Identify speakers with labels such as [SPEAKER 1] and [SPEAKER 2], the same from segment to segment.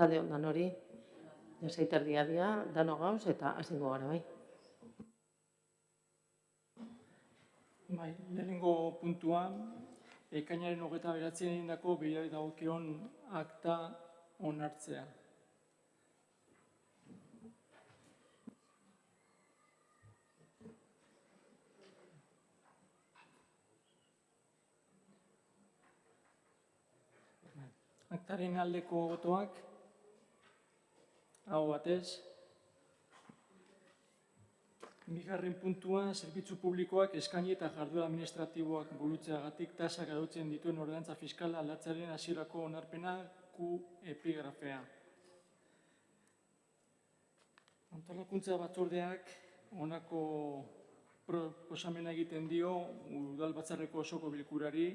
[SPEAKER 1] Arratzalde ondan hori, jaseiter dia, dano gauz eta hasingo gara, bai.
[SPEAKER 2] Bai, lehenengo puntuan, ekainaren 29 egindako bilari dagokion akta onartzea. Aktaren aldeko botoak, aho batez. Bigarren puntua, zerbitzu publikoak eskaini eta jarduera administratiboak burutzeagatik tasak arautzen dituen ordenantza fiskala aldatzearen hasierako onarpena Q epigrafea. Antolakuntza batzordeak honako proposamena egiten dio Udalbatzarreko osoko bilkurari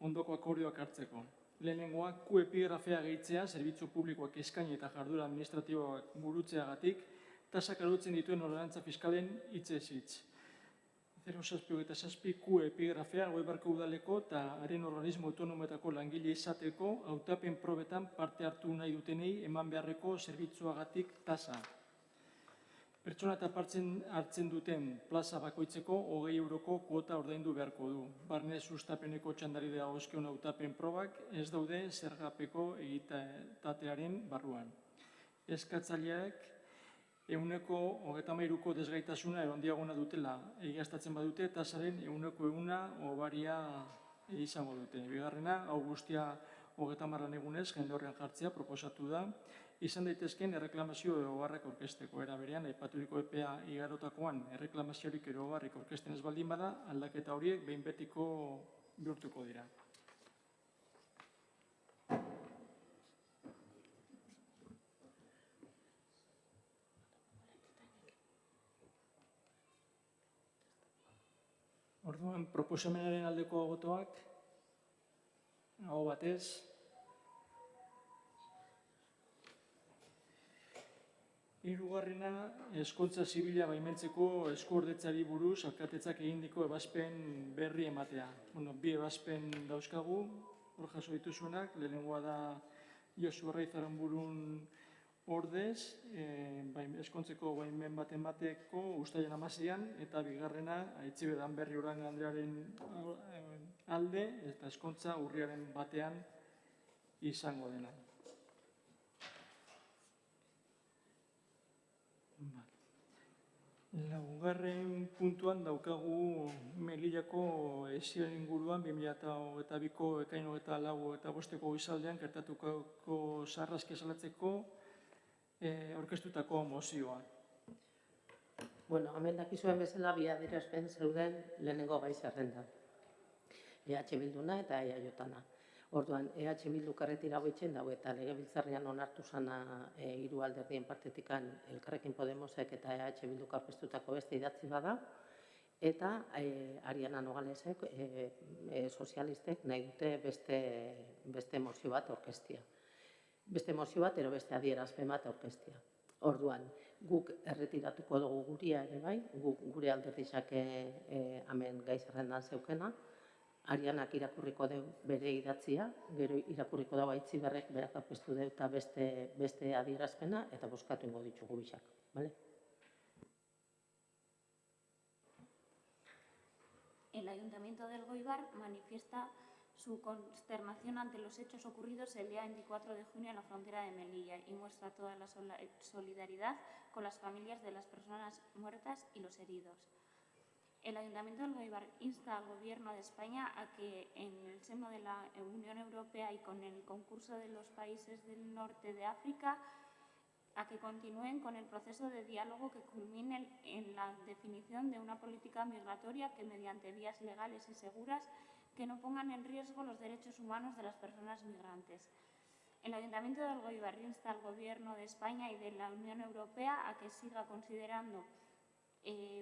[SPEAKER 2] ondoko akordioak hartzeko. Lehenengoa, Q epigrafea gehitzea, zerbitzu publikoak eskaini eta jarduera administratiboak burutzeagatik, tasak arautzen dituen ordenantza fiskalen hitzez hitz. 0727 Q epigrafea Goibarko udaleko eta haren organismo autonomoetako langile izateko hautapen probetan parte hartu nahi dutenei eman beharreko zerbitzuagatik tasa. Pertsona eta hartzen duten plaza bakoitzeko 20 euroko kuota ordaindu beharko du. Barne sustapeneko txandari dagozkion hautapen probak ez daude zergapeko egitatearen barruan. Eskatzaileak 133ko desgaitasuna erondiagona dutela egiaztatzen badute, tasaren 100% obaria izango dute. Bigarrena, hau guztia 30 egunez jende horrean jartzea proposatu da, izan daitezkeen erreklamazio erogarrak aurkezteko. Era berean, aipaturiko epea igarotakoan erreklamaziorik erogarrik aurkezten ez baldin bada, aldaketa horiek behin betiko bihurtuko dira. Orduan, proposamenaren aldeko botoak, aho batez. Hirugarrena, eskontza zibila baimentzeko eskuordetzari buruz alkatetzak egindiko ebazpen berri ematea. Bi ebazpen dauzkagu, hor jaso dituzuenak, lehenengoa da Josu Arraiz Aranburun ordez, eskontzeko baimen bat emateko uztailean 16an, eta bigarrena, Aitziber Berri Uranga Andrearen alde, eta eskontza urriaren 1ean izango dena. Laugarren puntuan daukagu Melillako esioen inguruan 2022ko ekain 24 eta 5ko goizaldean gertatutako sarraski salatzeko aurkeztutako mozioa.
[SPEAKER 1] Hemen dakizuen bezala bi adierazpen zeuden lehenengo gai zerrendan. EH Bilduna eta EAJna. Orduan, EH Bilduk erretira hoitzen dago eta legebiltzarrean onartu zana hiru alderdien partetikan Elkarrekin Podemosek eta EH Bilduk aurkeztutako beste idatzi bada, eta Ariana Nogalesek, sozialistek nahi dute beste mozio bat aurkeztea. Beste mozio bat, ero beste adierazpen bat aurkeztea. Orduan, guk erretiratuko dugu guria ere bai, gure alderdizak hemen gai zerrendan zeukena, Arianak irakurriko du bere idatzia, gero irakurriko da Aitziberrek berak aurkeztu du eta beste adierazpena eta bozkatu ingo ditugu bisak.
[SPEAKER 3] El Ayuntamiento del Goibar manifiesta su consternación ante los hechos ocurridos el día 24 de junio en la frontera de Melilla y muestra toda la solidaridad con las familias de las personas muertas y los heridos. El Ayuntamiento del Goibar insta al Gobierno de España a que, en el seno de la Unión Europea y con el concurso de los países del norte de África, a que continúen con el proceso de diálogo que culmine en la definición de una política migratoria que, mediante vías legales y seguras, que no pongan en riesgo los derechos humanos de las personas migrantes. El Ayuntamiento del Goibar insta al Gobierno de España y de la Unión Europea a que siga considerando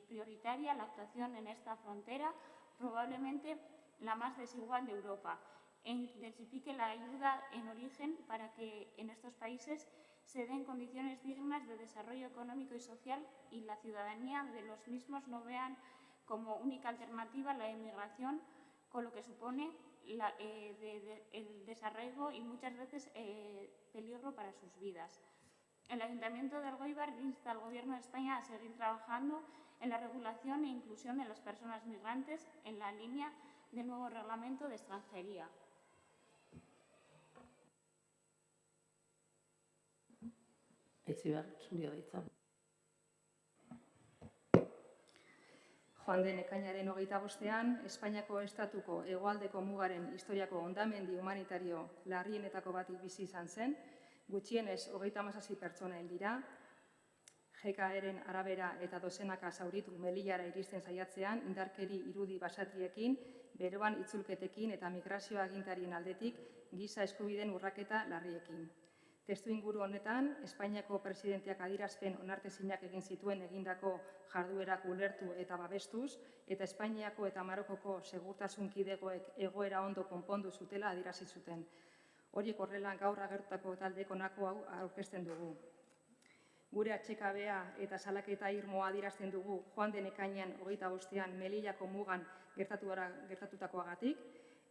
[SPEAKER 3] prioritaria la actuación en esta frontera, probablemente la más desigual de Europa, e intensifique la ayuda en origen para que en estos países se den condiciones dignas de desarrollo económico y social y la ciudadanía de los mismos no vean como única alternativa la emigración con lo que supone el desarraigo y muchas veces peligro para sus vidas. El Ayuntamiento de Elgoibar insta al Gobierno de España a seguir trabajando en la regulación e inclusión de las personas migrantes en la línea del nuevo reglamento de extranjería.
[SPEAKER 1] Aitziber, zuria da hitza.
[SPEAKER 4] Joan den ekainaren 25ean, Espainiako estatuko hegoaldeko mugaren historiako hondamendi humanitario larrienetako batik bizi izan zen, gutxienez 37 pertsona hil dira, GKR-en arabera eta dozenaka zauritu Melillara iristen saiatzean indarkeri irudi basatiekin, beroan itzulketekin eta migrazio agintarien aldetik giza eskubideen urraketa larriekin. Testu inguru honetan, Espainiako presidenteak adierazpen onartezinak egin zituen egindako jarduerak ulertu eta babestuz, eta Espainiako eta Marokoko segurtasun kidegoek egoera ondo konpondu zutela adierazi zuten. Horiek horrela gaur agertutako taldeko honako hau aurkezten dugu. Gure atsekabea eta salaketa irmoa adierazten dugu joan den ekainean 25ean Melillako mugan gertatutakoagatik,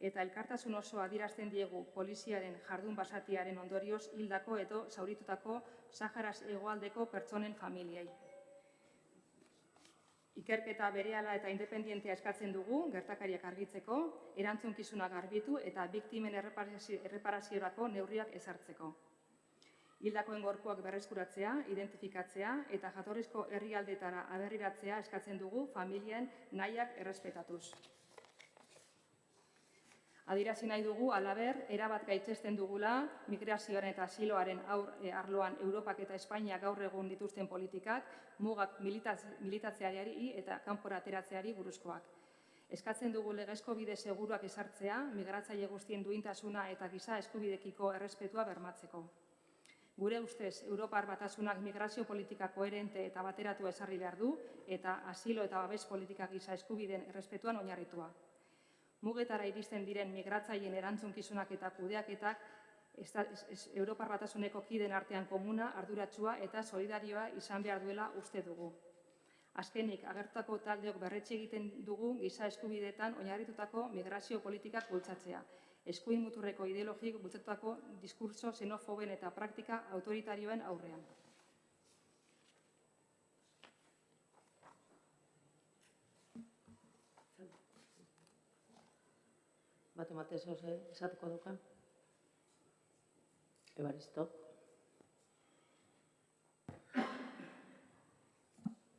[SPEAKER 4] eta elkartasun osoa adierazten diegu poliziaren jardun basatiaren ondorioz hildako edo zauritutako Saharaz hegoaldeko pertsonen familiei. Ikerketa berehala eta independientea eskatzen dugu, gertakariak argitzeko, erantzunkizunak garbitu eta biktimen erreparaziorako neurriak ezartzeko. Hildakoen gorpuak berreskuratzea, identifikatzea eta jatorrizko herrialdetara aberriratzea eskatzen dugu familien nahiak errespetatuz. Adierazi nahi dugu, halaber, erabat gaitzesten dugula migrazioaren eta asiloaren arloan Europak eta Espainia gaur egun dituzten politikak, mugak militatzeari eta kanpora ateratzeari buruzkoak. Eskatzen dugu legezko bide seguruak ezartzea, migratzaile guztien duintasuna eta giza eskubidekiko errespetua bermatzeko. Gure ustez, Europar Batasunak migrazio politika koherente eta bateratua ezarri behar du, eta asilo eta babes politika giza eskubideen errespetuan oinarritua. Mugetara iristen diren migratzaileen erantzunkizunak eta kudeaketak Europar Batasuneko kideen artean komuna, arduratsua eta solidarioa izan behar duela uste dugu. Azkenik, agertutako taldeok berretxe egiten dugu giza eskubideetan oinarritutako migrazio politikak bultzatzea. Eskuin muturreko ideologik bultzatutako diskurtso xenofoben eta praktika autoritarioen aurrean.
[SPEAKER 1] Bat esateko duka. Evaristo.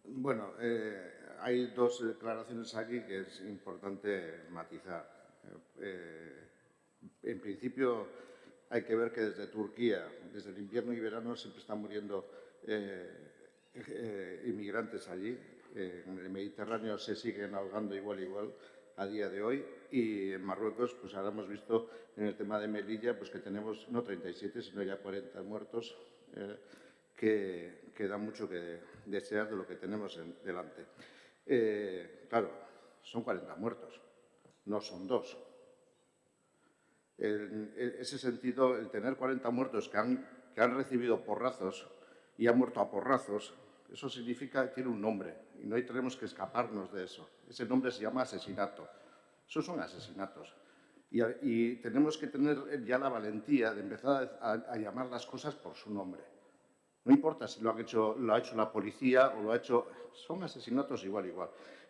[SPEAKER 5] Bueno, hay dos declaraciones aquí que es importante matizar. En principio, hay que ver que desde Turquía, desde el invierno y verano, siempre están muriendo inmigrantes allí. En el Mediterráneo se siguen ahogando igual a día de hoy, y en Marruecos, pues ahora hemos visto en el tema de Melilla, pues que tenemos no 37, sino ya 40 muertos, que da mucho que desear de lo que tenemos delante. Claro, son 40 muertos, no son 2. En ese sentido, el tener 40 muertos que han recibido porrazos y han muerto a porrazos, eso significa que tiene un nombre y no tenemos que escaparnos de eso. Ese nombre se llama asesinato. Esos son asesinatos. Y tenemos que tener ya la valentía de empezar a llamar las cosas por su nombre. No importa si lo ha hecho la policía o lo ha hecho... Son asesinatos igual.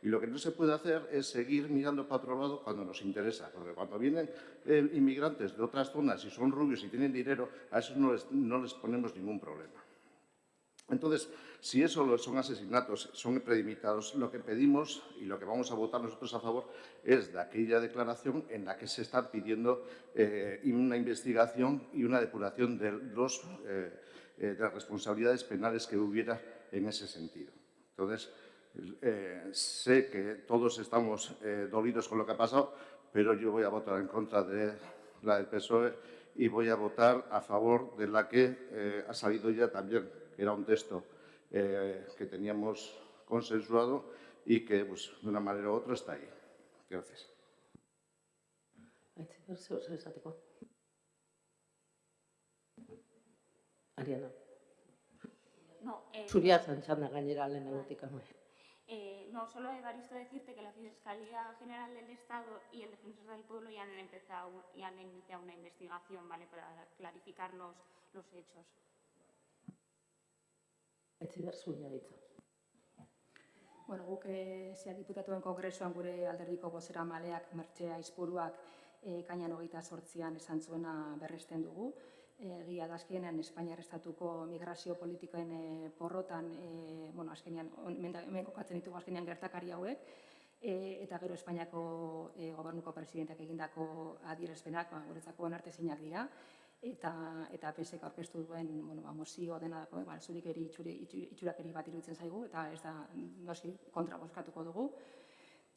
[SPEAKER 5] Y lo que no se puede hacer es seguir mirando para otro lado cuando nos interesa. Porque cuando vienen inmigrantes de otras zonas y son rubios y tienen dinero, a esos no les ponemos ningún problema. Entonces, si eso son asesinatos, son premeditados, lo que pedimos y lo que vamos a votar nosotros a favor es de aquella declaración en la que se está pidiendo una investigación y una depuración de las responsabilidades penales que hubiera en ese sentido. Entonces, sé que todos estamos dolidos con lo que ha pasado, pero yo voy a votar en contra de la del PSOE y voy a votar a favor de la que ha salido ya también, que era un texto que teníamos consensuado y que, pues, de una manera u otra está ahí. Gracias.
[SPEAKER 1] Ariana.
[SPEAKER 3] No,
[SPEAKER 1] Zuria zantzana gainera lehenagotik.
[SPEAKER 3] No, solo Evaristo decirte que la Fiscalía General del Estado y el Defensor del Pueblo ya han iniciado una investigación, ¿vale?, para clarificar los hechos.
[SPEAKER 1] Etziber, zurea hitza.
[SPEAKER 4] Bueno, guk zea diputatuen kongresuan gure alderdiko bozeramaleak Mertxe Aizpuruak ekainan 28an esan zuena berresten dugu. Egia da azkenean Espainiar Estatuko migrazio politikoen porrotan, azkenean, hemen kokatzen ditugu azkenean gertakari hauek, eta gero Espainiako gobernuko presidenteak egindako adierazpenak guretzako onartezinak dira, eta PSek aurkeztu duen mozio dena dako, zurikeri itxurakeri bat iruditzen zaigu, eta ez da noski kontra bozkatuko dugu.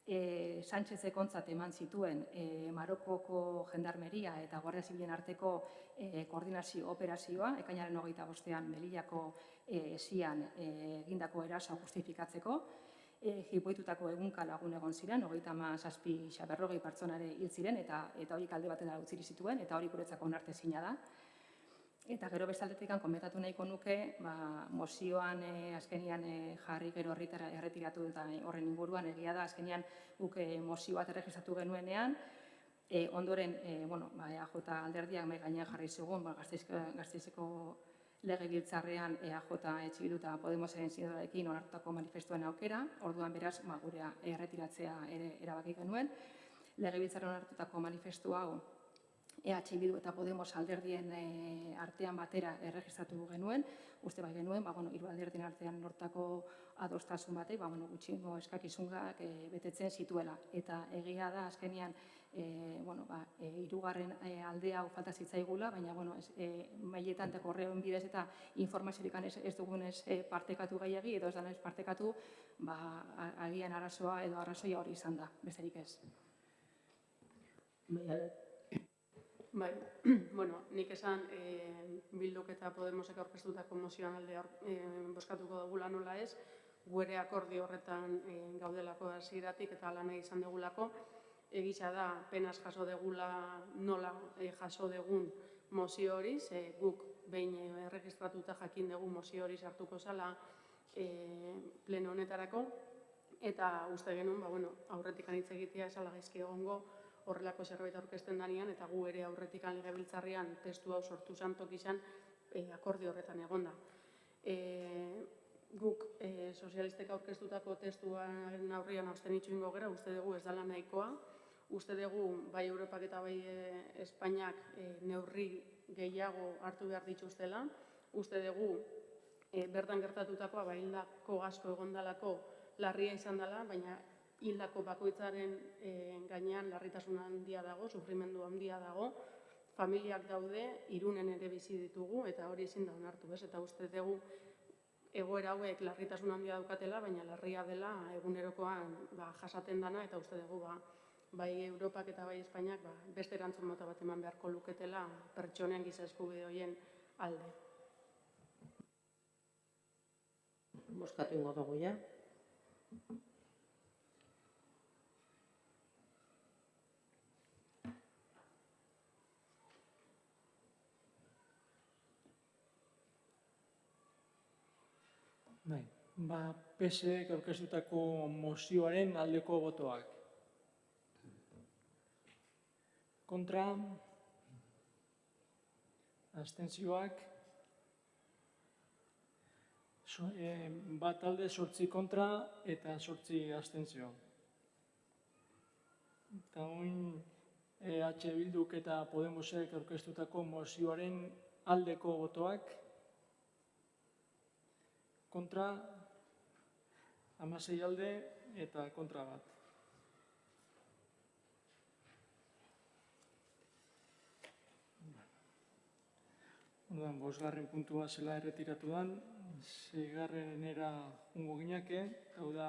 [SPEAKER 4] Sánchezek ontzat eman zituen Marokoko jendarmeria eta Guardia Zibilen arteko koordinazio operazioa, ekainaren 25an Melillako esian egindako erasoa justifikatzeko, jipoitutako egunka lagun egon ziren, 37 pertsonare hil ziren, eta horiek alde batera utzi zituen, eta hori guretzako onartezina da. Eta gero bestaldetik komentatu nahiko nuke, mozioan azkenian jarri gero erretiratu eta horren inguruan egia da, azkenian guk mozio bat erregistratu genuenean, ondoren EAJ alderdiak mai gainean jarri zigun, Gasteizeko legebiltzarrean EAJ, EH Bildu eta Podemosen sinadurarekin onartutako manifestuen aukera, orduan beraz gure erretiratzea ere erabaki genuen. Legebiltzarrean onartutako manifestu hau EH Bildu eta Podemos alderdien artean batera erregistratu genuen, uste bai genuen, hiru alderdien artean lortutako adostasun batek, gutxiengo eskakizunak betetzen zituela. Eta egia da, azkenean, hirugarren alde hau falta zitzaigula, baina mailetan eta korreoen bidez eta informaziorik ez dugunez partekatu gehiagi, edo ez danez partekatu, agian arazoa edo arrazoia hori izan da, besterik ez.
[SPEAKER 6] Bai, nik esan Bilduk eta Podemosek aurkeztutako mozioan alde bozkatuko dugula nola ez, guere akordio horretan gaudelako hasieratik eta hala nahi izan dugulako. Egisa da, penaz jaso degula nola jaso degun mozio hori, guk behin erregistratuta jakin dugu mozio hori sartuko zala pleno honetarako, eta uste genuen, aurretik hitz egitea esala gaizki egongo, horrelako zerbait aurkezten danean, eta gu ere aurretik legebiltzarrean testu hau sortu zan tokizan akordio horretan egonda. Guk sozialistek aurkeztutako testuaren aurrian abstenitxu ingo gera, uste dugu ez dela nahikoa, uste dugu bai Europak eta bai Espainiak neurri gehiago hartu behar dituztela, uste dugu bertan gertatutakoa hildako asko egondalako larria izan dela, baina hildako bakoitzaren gainean larritasun handia dago, sufrimendu handia dago, familiak daude, Irunen ere bizi ditugu, eta hori ezin da onartu, eta uste dugu egoera hauek larritasun handia daukatela, baina larria dela egunerokoan jasaten dana, eta uste dugu bai Europak eta bai Espainiak beste erantzun mota bat eman beharko luketela pertsonen giza eskubide horien alde.
[SPEAKER 1] Bozkatu ingo dugu ja.
[SPEAKER 2] PSek aurkeztutako mozioaren aldeko botoak. Kontra, abstentzioak, bat alde 8 kontra eta 8 abstentzio. Eta oin EH Bilduk eta Podemosek aurkeztutako mozioaren aldeko botoak. Kontra, 16 alde eta kontra bat. Bosgarren puntua zela erretiratu dan, 6. ungo gineke, hau da,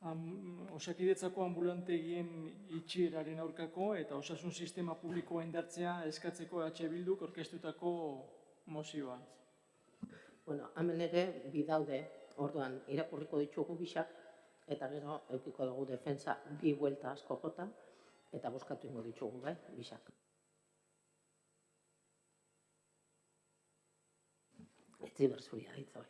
[SPEAKER 2] Osakidetzako ambulantegien itxieraren aurkako eta osasun sistema publikoa indartzea eskatzeko EH Bilduk aurkeztutako mozioa.
[SPEAKER 1] Hemen ere bi daude, orduan irakurriko ditugu bisak, eta gero eukiko dugu defensa bi buelta asko jota, eta bozkatu ingo ditugu, bisak. Etziber zuria hitza bai.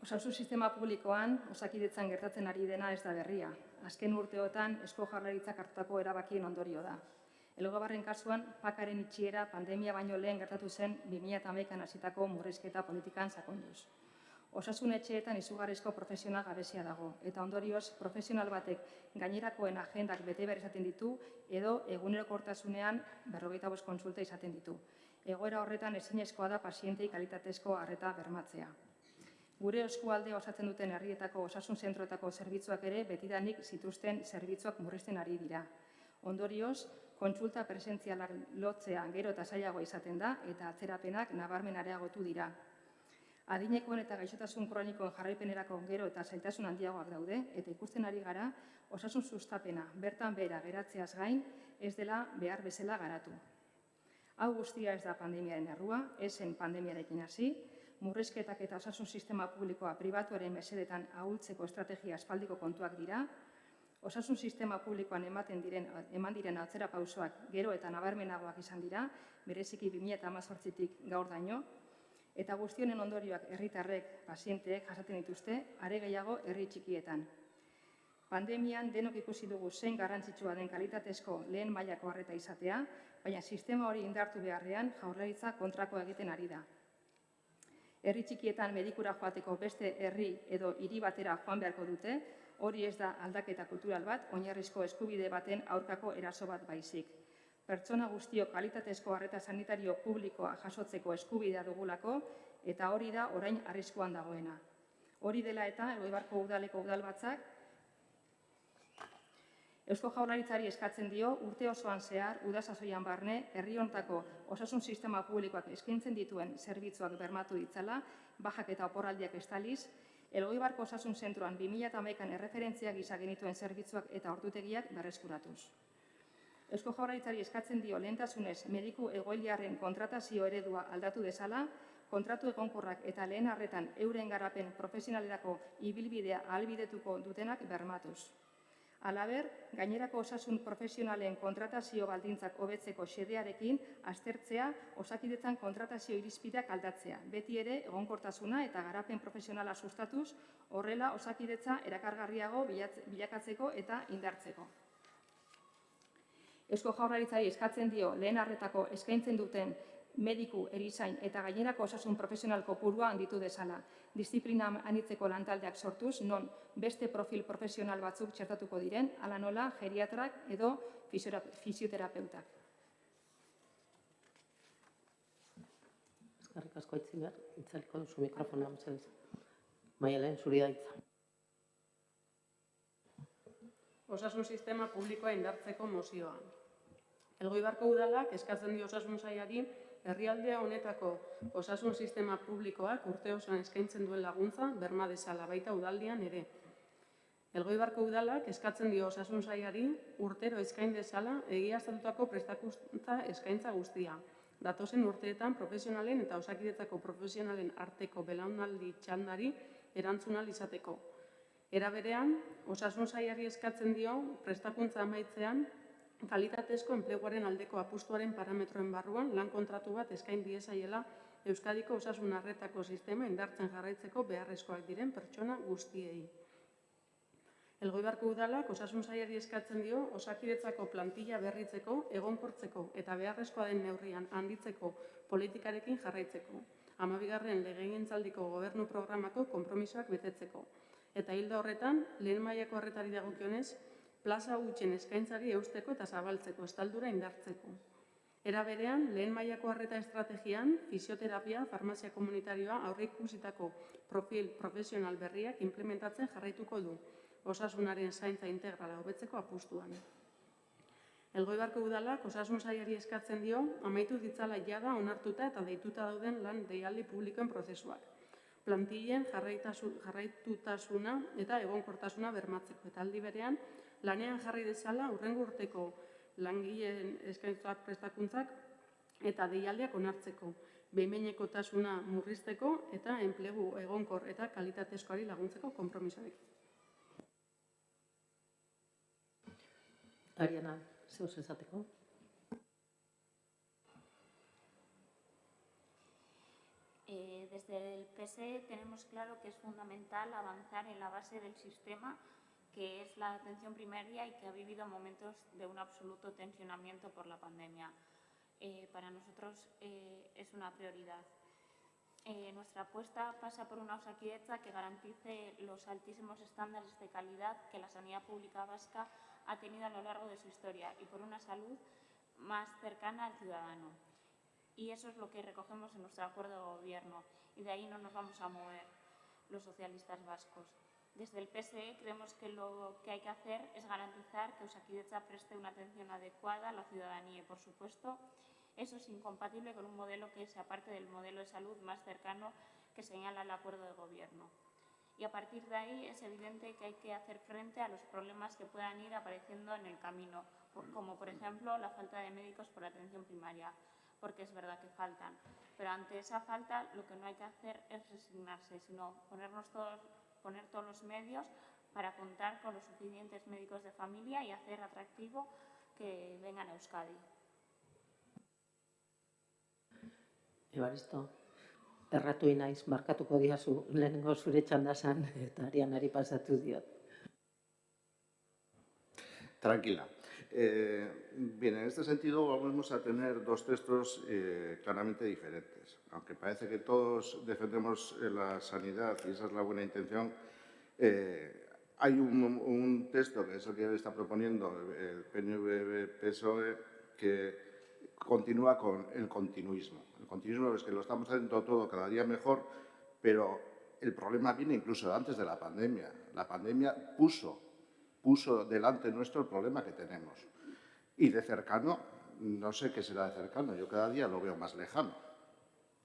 [SPEAKER 4] Osasun sistema publikoan, Osakidetzan gertatzen ari dena ez da berria. Azken urteotan, Eusko Jaurlaritzak hartutako erabakien ondorio da. Elgoibarren kasuan, pakaren itxiera pandemia baino lehen gertatu zen 2011an hasitako murrizketa politikan sakonduz. Osasun etxeetan izugarrizko profesional gabezia dago, eta ondorioz profesional batek gainerakoen agendak bete behar izaten ditu edo egunerokortasunean 45 kontsulta izaten ditu. Egoera horretan ezinezkoa da pazientei kalitatezko arreta bermatzea. Gure eskualdea osatzen duten herrietako osasun zentroetako zerbitzuak ere betidanik zituzten zerbitzuak murrizten ari dira. Ondorioz, kontsulta presentzialak lotzea gero eta zailagoa izaten da eta atzerapenak nabarmen areagotu dira. Adinekoen eta gaixotasun kronikoen jarraipenerako gero eta zailtasun handiagoak daude eta ikusten ari gara osasun sustapena bertan behera geratzeaz gain ez dela behar bezala garatu. Hau guztia ez da pandemiaren errua, ez zen pandemiarekin hasi, murrizketak eta osasun sistema publikoa pribatuaren mesedetan ahultzeko estrategia aspaldiko kontuak dira, osasun sistema publikoan eman diren atzera pausoak gero eta nabarmenagoak izan dira, bereziki 2018tik gaur daino, eta guztionen ondorioak herritarrek, pazienteek jasaten dituzte, are gehiago herri txikietan. Pandemian denok ikusi dugu zein garrantzitsua den kalitatezko lehen mailako arreta izatea, baina sistema hori indartu beharrean Jaurlaritza kontrakoa egiten ari da. Herri txikietan medikura joateko beste herri edo hiri batera joan beharko dute, hori ez da aldaketa kultural bat, oinarrizko eskubide baten aurkako eraso bat baizik. Pertsona guztiok kalitatezko arreta sanitario publikoa jasotzeko eskubidea dugulako eta hori da orain arriskuan dagoena. Hori dela eta Elgoibarko udaleko udalbatzak Eusko Jaurlaritzari eskatzen dio urte osoan zehar udasasoian barne herri hontako osasun sistema publikoak eskaintzen dituen zerbitzuak bermatu ditzala, bajak eta oporraldiak estaliz, Elgoibarko osasun zentroan 2011an erreferentzia gisa genituen zerbitzuak eta ordutegiak berreskuratuz. Eusko Jaurlaritzari eskatzen dio lehentasunez mediku egoiliarren kontratazio eredua aldatu dezala, kontratu egonkorrak eta lehen arretan euren garapen profesionalerako ibilbidea ahalbidetuko dutenak bermatuz. Halaber, gainerako osasun profesionalen kontratazio baldintzak hobetzeko xedearekin aztertzea Osakidetzan kontratazio irizpideak aldatzea, beti ere egonkortasuna eta garapen profesionala sustatuz, horrela Osakidetza erakargarriago bilakatzeko eta indartzeko. Eusko Jaurlaritzari eskatzen dio lehen arretako eskaintzen duten mediku, erizain eta gainerako osasun profesional kopurua handitu dezala. Disiplina anitzeko lantaldeak sortuz, non beste profil profesional batzuk txertatuko diren, hala nola geriatrak edo fisioterapeutak.
[SPEAKER 1] Eskerrik asko Itziber, itzaliko duzu mikrofona mesedez. Maialen, zuri da hitza.
[SPEAKER 6] Osasun sistema publikoa indartzeko mozioa. Elgoibarko udalak eskatzen dio osasun sailari herrialde honetako osasun sistema publikoak urte osoan eskaintzen duen laguntza berma dezala baita udaldian ere. Elgoibarko udalak eskatzen dio osasun sailari urtero eskain dezala egiaztatutako prestakuntza eskaintza guztia. Datozen urteetan profesionalen eta Osakidetzako profesionalen arteko belaunaldi txandari erantzun ahal izateko. Era berean, osasun sailari eskatzen dio prestakuntza amaitzean kalitatezko enpleguaren aldeko apustuaren parametroen barruan lan kontratu bat eskain diezaiela Euskadiko osasun arretako sistema indartzen jarraitzeko beharrezkoak diren pertsona guztiei. Elgoibarko udalak osasun sailari eskatzen dio Osakidetzako plantilla berritzeko, egonkortzeko eta beharrezkoa den neurrian handitzeko politikarekin jarraitzeko. 12. legegintzaldiko gobernu programako konpromisoak betetzeko. Eta hilda horretan, lehen mailako arretari dagokionez, plaza hutsen eskaintzari eusteko eta zabaltzeko, estaldura indartzeko. Era berean, lehen mailako arreta estrategian, fisioterapia, farmazia komunitarioa aurreikusitako profil profesional berriak implementatzen jarraituko du, osasunaren zaintza integrala hobetzeko apustuan. Elgoibarko udalak osasun sailari eskatzen dio amaitu ditzala jada onartuta eta deituta dauden lan deialdi publikoen prozesuak. Plantillen jarraitutasuna eta egonkortasuna bermatzeko eta aldi berean lanean jarri dezala hurrengo urteko langileen eskaintzak prestakuntzak eta deialdiak onartzeko, behin-behinekotasuna murrizteko eta enplegu egonkor eta kalitatezkoari laguntzeko konpromisoarekin.
[SPEAKER 1] Ariana, zeus esateko?
[SPEAKER 3] Desde el PSE tenemos claro que es fundamental avanzar en la base del sistema, que es la atención primaria y que ha vivido momentos de un absoluto tensionamiento por la pandemia. Para nosotros es una prioridad. Nuestra apuesta pasa por una Osakidetza que garantice los altísimos estándares de calidad que la sanidad pública vasca ha tenido a lo largo de su historia y por una salud más cercana al ciudadano. Y eso es lo que recogemos en nuestro acuerdo de gobierno y de ahí no nos vamos a mover los socialistas vascos. Desde el PSE creemos que lo que hay que hacer es garantizar que Osakidetza preste una atención adecuada a la ciudadanía y, por supuesto, eso es incompatible con un modelo que se aparte del modelo de salud más cercano que señala el acuerdo de gobierno. Y a partir de ahí es evidente que hay que hacer frente a los problemas que puedan ir apareciendo en el camino, como por ejemplo la falta de médicos por atención primaria, porque es verdad que faltan. Pero ante esa falta lo que no hay que hacer es resignarse, sino poner todos los medios para contar con los suficientes médicos de familia y hacer atractivo que vengan a Euskadi.
[SPEAKER 1] Evaristo, erratu naiz, barkatuko diazu, lehenengo zure txandasan eta Arianari pasatu diot.
[SPEAKER 5] Tranquila. Bien, en este sentido vamos a tener dos textos claramente diferentes. Aunque parece que todos defendemos la sanidad y esa es la buena intención, hay un texto que es el que está proponiendo el PNV-PSOE que continúa con el continuismo. El continuismo es que lo estamos haciendo todo cada día mejor, pero el problema viene incluso antes de la pandemia. La pandemia puso delante nuestro el problema que tenemos. Y de cercano, no sé qué será de cercano, yo cada día lo veo más lejano.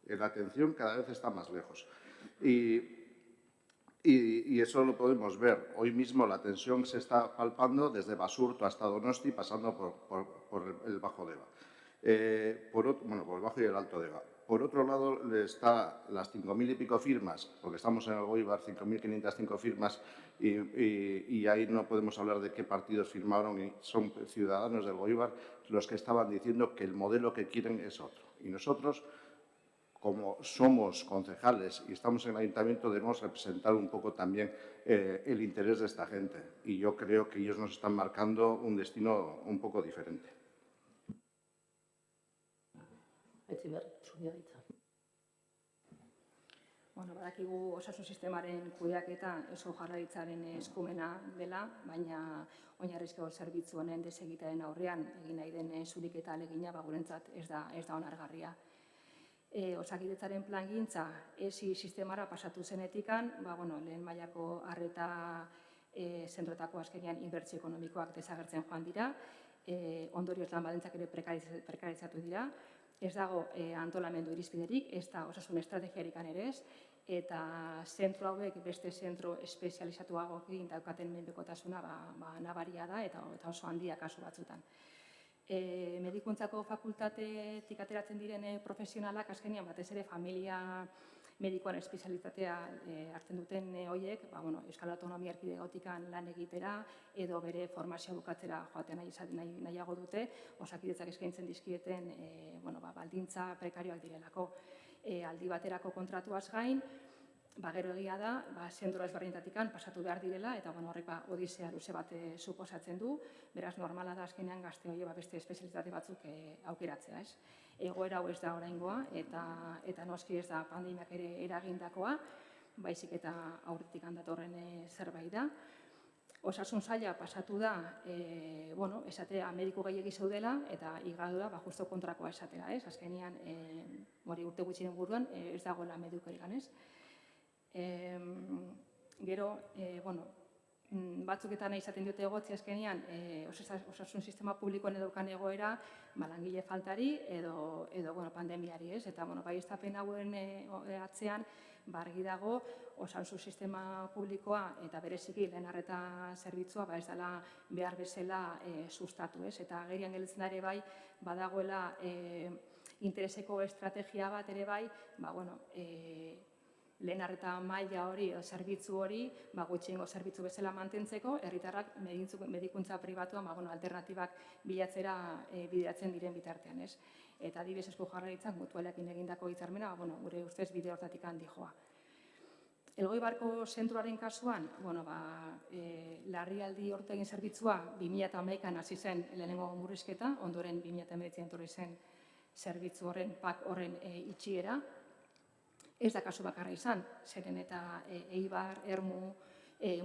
[SPEAKER 5] La atención cada vez está más lejos. Y eso lo podemos ver. Hoy mismo la tensión se está palpando desde Basurto hasta Donosti, pasando por el Bajo Deba. Por el Bajo y el Alto Deba. Por otro lado, está las 5.000 y pico firmas, porque estamos en el Goibar, 5.505 firmas, y ahí no podemos hablar de qué partidos firmaron, y son ciudadanos del Goibar los que estaban diciendo que el modelo que quieren es otro. Y nosotros, como somos concejales y estamos en el ayuntamiento, debemos representar un poco también el interés de esta gente. Y yo creo que ellos nos están marcando un destino un poco diferente.
[SPEAKER 4] Badakigu osasun sistemaren kudeaketa Eusko Jaurlaritzaren eskumena dela, baina oinarrizko zerbitzu honen desegitearen aurrean egin nahi den zuriketa ahalegina guretzat ez da onargarria. Osakidetzaren plangintza ESI sistemara pasatu zenetikan, lehen mailako arreta zentroetako azkenean inbertsio ekonomikoak desagertzen joan dira, ondorioz lan baldintzak ere prekarizatu dira, ez dago antolamendu irizpiderik, ez da osasun estrategiarik ere ez, eta zentro hauek beste zentro espezializatuagokin daukaten menpekotasuna nabaria da eta oso handia kasu batzutan. Medikuntzako fakultatetik ateratzen diren profesionalak azkenean batez ere familia medikoan espezialitatea hartzen duten horiek, Euskal Autonomia Erkidegotik lan egitera edo bere formazioa bukatzera joaten nahiago dute, Osakidetzak eskaintzen dizkieten baldintza prekarioak direlako. Aldi baterako kontratuaz gain, gero egia da, zentro ezberdinetatik pasatu behar direla, eta horrek odisea luze bat suposatzen du, beraz normala da azkenean gazte hori beste espezialitate batzuk aukeratzea. Egoera hau ez da oraingoa, eta noski ez da pandemiak ere eragindakoa, baizik eta aurretik datorren zerbait da. Osasun saila pasatu da, esatea mediku gehiegi zeudela, eta igadura justo kontrakoa esatera. Azkenean, urte gutxiren buruan, ez dagoela medikurik ganez. Gero, batzuketan izaten dute egotzi azkenean, osasun sistema publikoan edukan egoera, langile faltari edo pandemiari, eta baieztapen hauen atzean, argi dago, osasun sistema publikoa eta bereziki lehen arreta zerbitzua ez dela behar bezala sustatu, eta agerian gelditzen ere bai, badagoela intereseko estrategia bat ere bai, lehen arreta maila hori, zerbitzu hori, gutxiengo zerbitzu bezala mantentzeko, herritarrak medikuntza pribatuan alternatibak bilatzera bideratzen diren bitartean. Eta adibidez Eusko Jaurlaritzak mutualekin egindako hitzarmena, gure ustez bide horretatik handi joa. Elgoibarko zentroaren kasuan, larrialdi ortegin zerbitzua 2011an hasi zen lehenengo murrizketa, ondoren 2019an etorri zen zerbitzu horren, PAK horren itxiera. Ez da kasu bakarra izan, zeren eta Eibar, Ermu,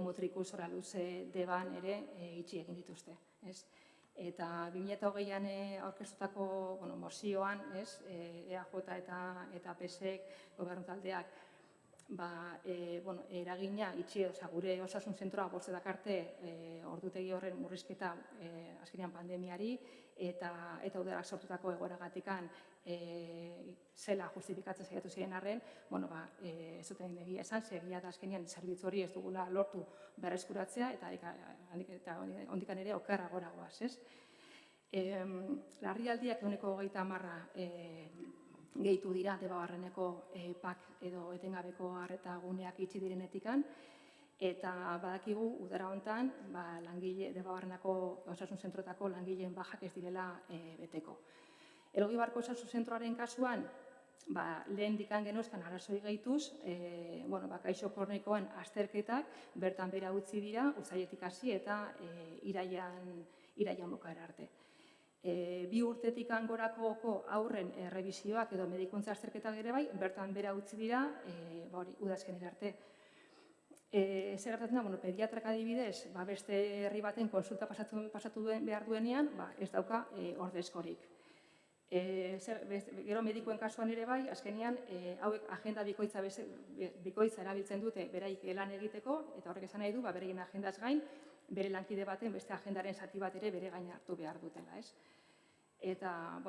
[SPEAKER 4] Mutriku, Soraluze, Deban ere itxi egin dituzte. Eta 2020an aurkeztutako mozioan, EAJ eta PSek gobernu taldeak eragina itxi, gure osasun zentroa bortze dakarte ordutegi horren murrizketa azkenean pandemiari eta udarak sortutako egoeragatikan zela justifikatzen saiatu ziren arren, ez duten egia esan, egia da azkenean zerbitzu hori ez dugula lortu berreskuratzea eta hondikan ere okerragora goaz, ez? Larrialdiak 130 gehitu dira Debabarreneko PAK edo etengabeko arreta guneak itxi direnetikan, eta badakigu udara hontan Debabarrenako osasun zentroetako langileen bajak ez direla beteko. Elgoibarko osasun zentroaren kasuan, lehen dikan genozkan arazoi gehituz, gaixo kronikoen azterketak bertan bera utzi dira, uztailetik hasi eta iraian bukaera arte. 2 urtetik gorako aurren errebisioak edo medikuntza azterketak ere bai, bertan bera utzi dira, udazkenera arte. Zer gertatzen da, pediatrak adibidez, beste herri baten konsulta pasatu behar duenean, ez dauka ordezkorik. Gero medikuen kasuan ere bai, azkenean, hauek agenda bikoitza erabiltzen dute beraik lan egiteko, eta horrek esan nahi du, beraien agendaz gain, bere lankide baten beste agendaren zati bat ere bere gain hartu behar dutela, ez? Eta,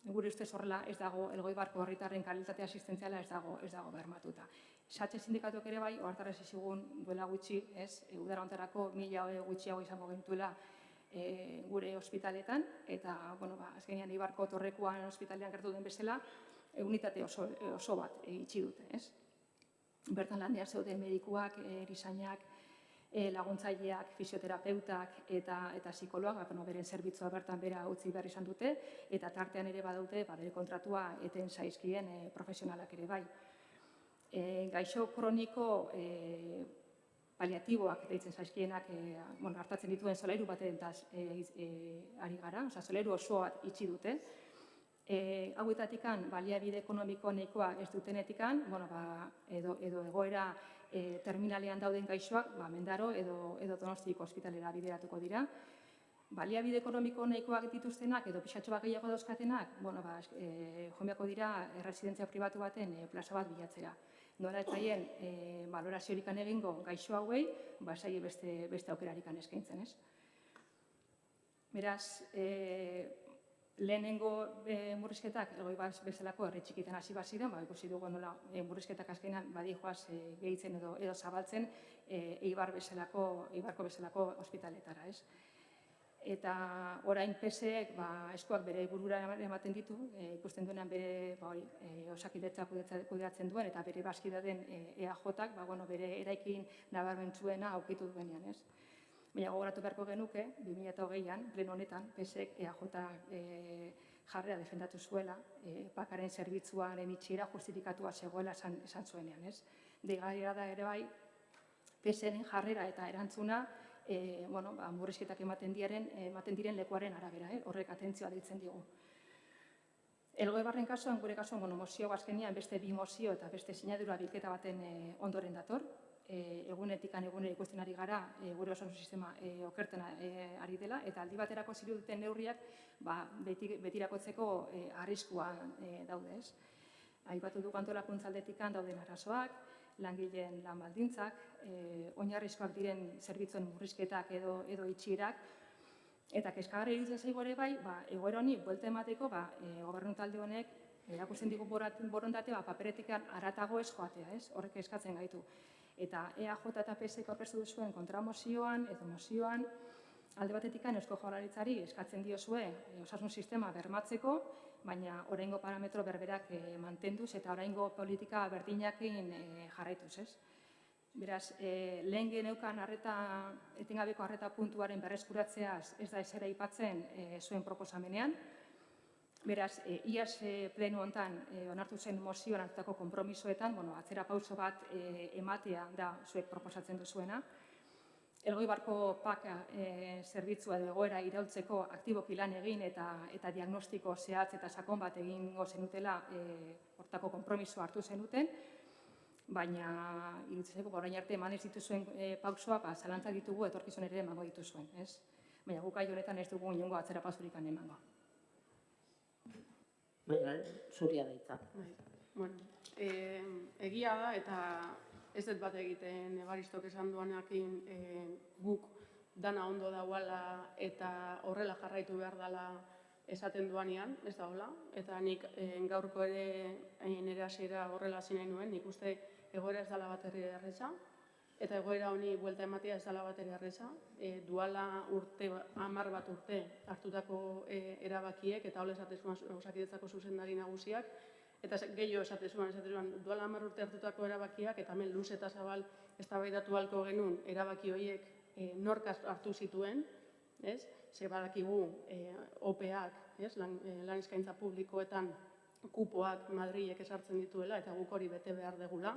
[SPEAKER 4] gure ustez horrela ez dago Elgoibarko herritarren kalitate asistentziala ez dago bermatuta. Satxe sindikatuak ere bai, ohartarazi zigun duela gutxi, ez, udara hontarako 1000 gutxiago izango genituela gure ospitaletan, eta, azkenean Eibarko Torrekuan ospitalean gertu den bezala, unitate oso bat itxi dute, ez? Bertan lanean zeuden medikuak, erizainak, laguntzaileak, fisioterapeutak eta psikoloak, beren zerbitzua bertan bera utzi behar izan dute, eta tartean ere badaute bere kontratua eten zaizkien profesionalak ere bai. Gaixo kroniko paliatiboak deitzen zaizkienak hartatzen dituen solairu baten ari gara, solairu osoa itxi dute. Hauetatikan baliabide ekonomiko nahikoa ez dutenetikan, edo egoera terminalean dauden gaixoak, Mendaro edo Donostiko ospitalera bideratuko dira. Baliabide ekonomiko nahikoak dituztenak edo pixatxo bat gehiago dauzkatenak, joanbeako dira erresidentzia pribatu baten plaza bat bilatzera. Nola ez zaien baloraziorikan egingo gaixo hauei, zaie beste aukerarikan eskaintzen, ez? Beraz, lehenengo murrizketak Elgoibar bezalako herri txikitan hasi baziren, ikusi dugu nola murrizketak azkenean badijoaz gehitzen edo zabaltzen Eibarko bezalako ospitaletara, ez? Eta orain PSek eskuak bere burura ematen ditu, ikusten duenean bere Osakidetza kudeatzen duen eta bere bazkide den EAJak bere eraikin nabarmentsuena aurkitu duenean, ez? Baina gogoratu beharko genuke, 2020an, pleno honetan, PSek EAJ jarrera defendatu zuela, PAKaren zerbitzuaren itxiera justifikatua zegoela esan zuenean, ez? Deigarria da ere bai, PSren jarrera eta erantzuna murrizketak ematen diren lekuaren arabera, horrek atentzioa deitzen digu. Elgoibarren kasuan, gure kasuan, mozio azkenean beste 2 mozio eta beste sinadura bilketa baten ondoren dator. Egunetikan egunera ikusten ari gara gure osasun sistema okerten ari dela, eta aldi baterako ziruduten neurriak betirakotzeko arriskuan daude, ez? Aipatu dugu antolakuntza aldetikan dauden arazoak, langileen lan baldintzak, oinarrizkoak diren zerbitzuen murrizketak edo itxierak, eta kezkagarria iruditzen zaigu ere bai, egoera honi buelta emateko, gobernu talde honek erakusten digu borondate paperetikan haratago ez joatea, ez? Horrek eskatzen gaitu. Eta EAJ eta PSek aurkeztu duzuen kontramozioan edo mozioan, alde batetikan Eusko Jaurlaritzari eskatzen diozue osasun sistema bermatzeko, baina oraingo parametro berberak mantenduz eta oraingo politika berdinakin jarraituz, ez? Beraz, lehen geneukan etengabeko arreta puntuaren berreskuratzeaz ez da esera aipatzen zuen proposamenean. Beraz, iaz pleno hontan onartu zen mozioan hartutako konpromisoetan, atzera pauso bat ematea da zuek proposatzen duzuena. Elgoibarko PAK zerbitzua edo egoera iraultzeko aktiboki lan egin eta diagnostiko zehatz eta sakon bat egingo zenutela hortako konpromisoa hartu zenuten, baina iruditzen zaigu orain arte eman ez dituzuen pausoak zalantzak ditugu etorkizun ere emango dituzuen, ez? Baina guk gai honetan ez dugu inongo atzera pausorik emango.
[SPEAKER 1] Zuria da hitza.
[SPEAKER 6] Bueno, egia da eta ez dut bat egiten Ebaristok esan duanakin guk dana ondo dauala eta horrela jarraitu behar dela esaten duanean, ez da hola. Eta nik gaurko ere nire hasiera horrela hasi nahi nuen, nik uste egoera ez dela bat ere erreza, eta egoera honi buelta ematea ez dela bat ere erreza. Duala 10 bat urte hartutako erabakiek, eta hola esatezuen Osakidetzako zuzendari nagusiak, eta gehiago esatezuen, duala 10 urte hartutako erabakiak, eta hemen luz eta zabal eztabaidatu ahalko genuen erabaki horiek nork hartu zituen, ze badakigu OPEak, lan eskaintza publikoetan kupoak Madrilek esartzen dituela, eta guk hori bete behar degula.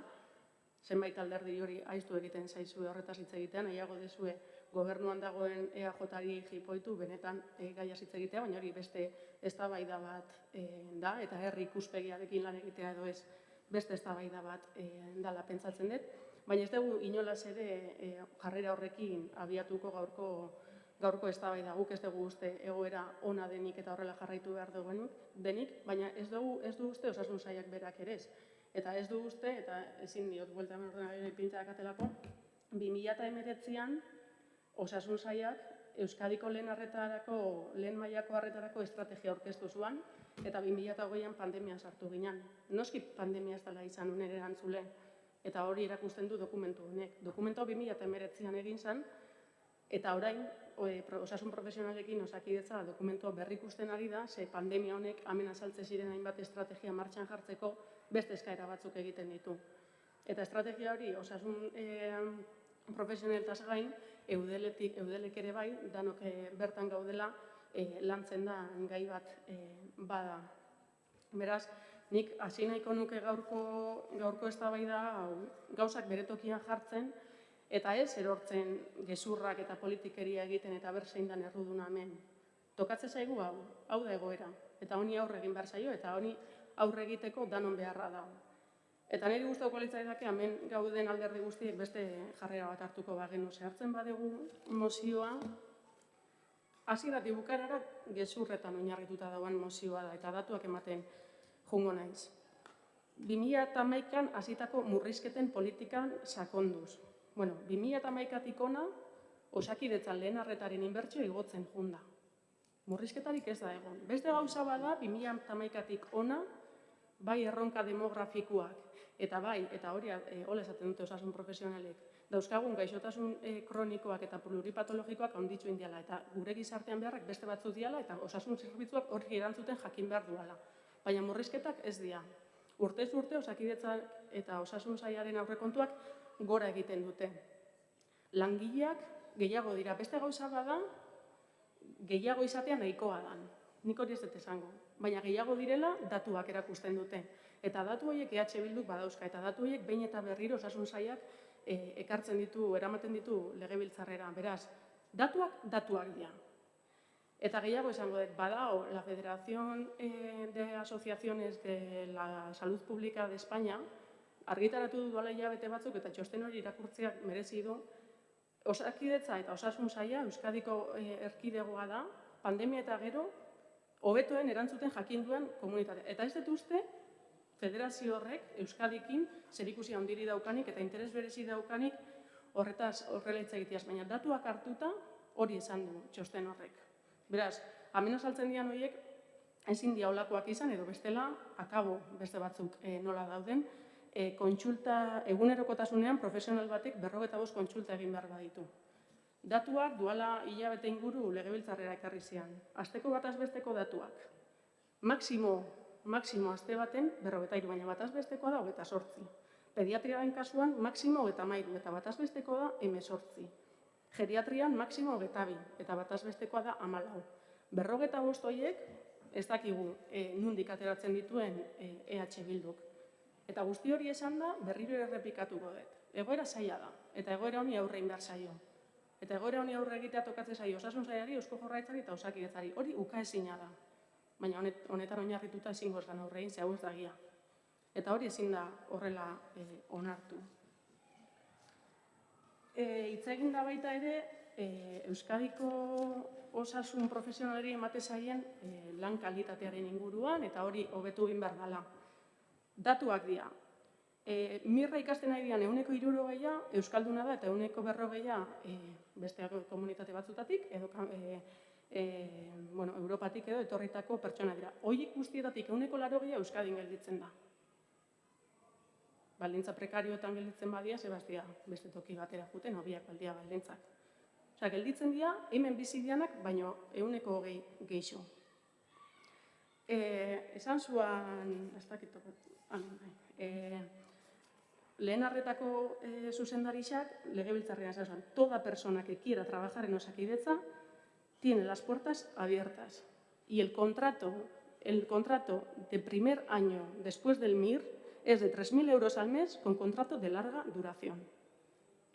[SPEAKER 6] Zenbait alderdi hori aiztu egiten zaizue horretaz hitz egitean, nahiago dezue gobernuan dagoen EAJ-ari jipoitu, benetan gaia hitz egitea, baina hori beste eztabaida bat da, eta herri ikuspegiarekin lan egitea edo ez beste eztabaida bat dela pentsatzen dut. Baina ez dugu inolaz ere jarrera horrekin abiatuko gaurko eztabaida, guk ez dugu uste egoera ona denik eta horrela jarraitu behar denik, baina ez du uste osasun sailak berak ere ez. Eta ez du uste, eta ezin diot buelta ordenagailuari pintxak atelako, 2019an osasun sailak Euskadiko lehen mailako arretarako estrategia aurkeztu zuen, eta 2020an pandemia sartu ginen. Noski pandemia ez dela izan unen erantzule, eta hori erakusten du dokumentu honek. Dokumentu 2019an egin zen, eta orain osasun profesionalekin Osakidetza dokumentu berrikusten ari da, ze pandemia honek hemen azaltze ziren hainbat estrategia martxan jartzeko beste eskaera batzuk egiten ditu. Eta estrategia hori osasun profesionaltaz gain, eudelek ere bai, danok bertan gaudela lantzen da gai bat bada. Beraz, nik hasi nahiko nuke gaurko eztabaida gauzak bere tokian jartzen, eta ez erortzen gezurrak eta politikeria egiten eta berzein dan erruduna hemen. Tokatze zaigu hau da egoera, eta honi aurre egin behar zaio, eta honi aurre egiteko danon beharra da. Eta niri gustatuko litzaidake hemen gauden alderdi guztiek beste jarrera bat hartuko bagenu. Hartzen badegu mozioa, hasieratik bukaerara gezurretan oinarrituta dagoen mozioa da, eta datuak ematen joango naiz. 2011an hasitako murrizketen politikan sakonduz. 2011tik hona, Osakidetzan lehen arretaren inbertsio igotzen joan da. Murrizketarik ez da egon. Beste gauza bada, 2011tik hona, bai erronka demografikoak, eta bai, eta hori hola esaten dute osasun profesionalek, dauzkagun gaixotasun kronikoak eta pluripatologikoak handitzu indiala, eta gure gizartean beharrak beste batzuk diala, eta osasun zerbitzuak hori erantzuten jakin behar duala. Baina murrizketak ez dira. Urtez urte Osakidetza eta osasun sailaren aurrekontuak gora egiten dute. Langileak gehiago dira. Beste gauza bada, gehiago izatea nahikoa dan. Nik hori ez dut esango. Baina gehiago direla datuak erakusten dute. Eta datu horiek EH Bilduk badauzka. Eta datu horiek behin eta berriro osasun sailak ekartzen ditu, eramaten ditu legebiltzarrera. Beraz, datuak dira. Eta gehiago esango dut, badao, la Federación de Asociaciones de la Salud Pública de España argitaratu du duela hilabete batzuk eta txosten hori irakurtzeak merezi du. Osakidetza eta osasun saila Euskadiko erkidegoa da, pandemia eta gero, hobetoen erantzuten jakin duen komunitatea. Eta ez dut uste, federazio horrek Euskadikin zerikusi handiri daukanik eta interes berezi daukanik horrela hitz egiteaz. Baina datuak hartuta hori esan du txosten horrek. Beraz, hemen azaltzen dian horiek ezin dia holakoak izan edo bestela akabo beste batzuk nola dauden. Kontsulta egunerokotasunean profesional batek 45 kontsulta egin behar baditu. Datuak duala hilabete inguru legebiltzarrera ekarri zian. Asteko batazbesteko datuak. Maximo aste baten 43, baina batazbestekoa da 28. Pediatriaren kasuan maximo 33 eta batazbestekoa da 18. Geriatrian maximo 22 eta batazbestekoa da 14. 45 horiek ez dakigu nondik ateratzen dituen EH Bilduk. Eta guzti hori esan da, berriro errepikatuko dut. Egoera zaila da, eta egoera honi aurre egin behar zaio. Eta egoera honi aurre egitea tokatzen zaio osasun sailari, Eusko Jaurlaritzari eta Osakidetzari. Hori ukaezina da. Baina honetan oinarrituta ezingo ez da aurre egin, ze hau ez da egia. Eta hori ezin da horrela onartu. Hitz egin da baita ere, Euskadiko osasun profesionalari emate zaien lan kalitatearen inguruan, eta hori hobetu egin behar dela. Datuak dira. Mirra ikasten ari dian 60%, Euskalduna da, eta 40% beste komunitate batzutatik, edo Europatik edo etorritako pertsona dira. Horiek guztietatik 80% Euskadin gelditzen da. Baldintza prekarioetan gelditzen badia, Sebastia beste toki batera juten, hobiak baldia baldintzak. Osea, gelditzen dira, hemen bizi dianak, baino 20% gehixo. Esan zuan, ez dakit, lehen arretako zuzendarixak legebiltzarrean esan zuen, toda persona que quiera trabajar en Osakidetza tiene las puertas abiertas. Y el contrato de primer año después del MIR es de 3.000 euros al mes con contrato de larga duración.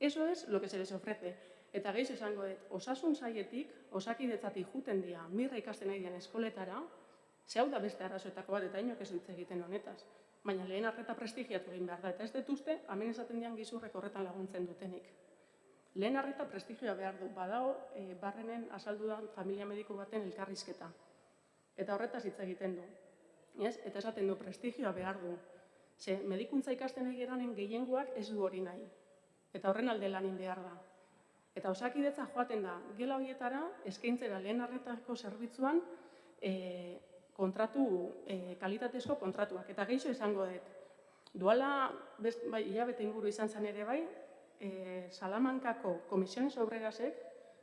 [SPEAKER 6] Eso es lo que se les ofrece. Eta gehiago esango dut, osasun sailetik, Osakidetzatik juten dira, mirra ikasten ari dian eskoletara, ze hau da beste arazoetako bat, eta inok ez hitz egiten honetaz. Baina lehen arreta prestigiatu egin behar da, eta ez dut uste, hemen esaten dian gizurrek horretan laguntzen dutenik. Lehen arreta prestigioa behar du, badao, barrenen azaldu da familia mediku baten elkarrizketa. Eta horretaz hitz egiten du. Eta esaten du, prestigioa behar du. Ze, medikuntza ikasten egeranen gehiengoak ez du hori nahi. Eta horren alde lanin behar da. Eta Osakidetza joaten da, gela horietara, eskaintzera lehen arretako zerbitzuan, kalitatezko kontratuak. Eta gehiago esango dut, duala, hilabete inguru izan zen ere bai, Salamankako Komisiones Obrerasek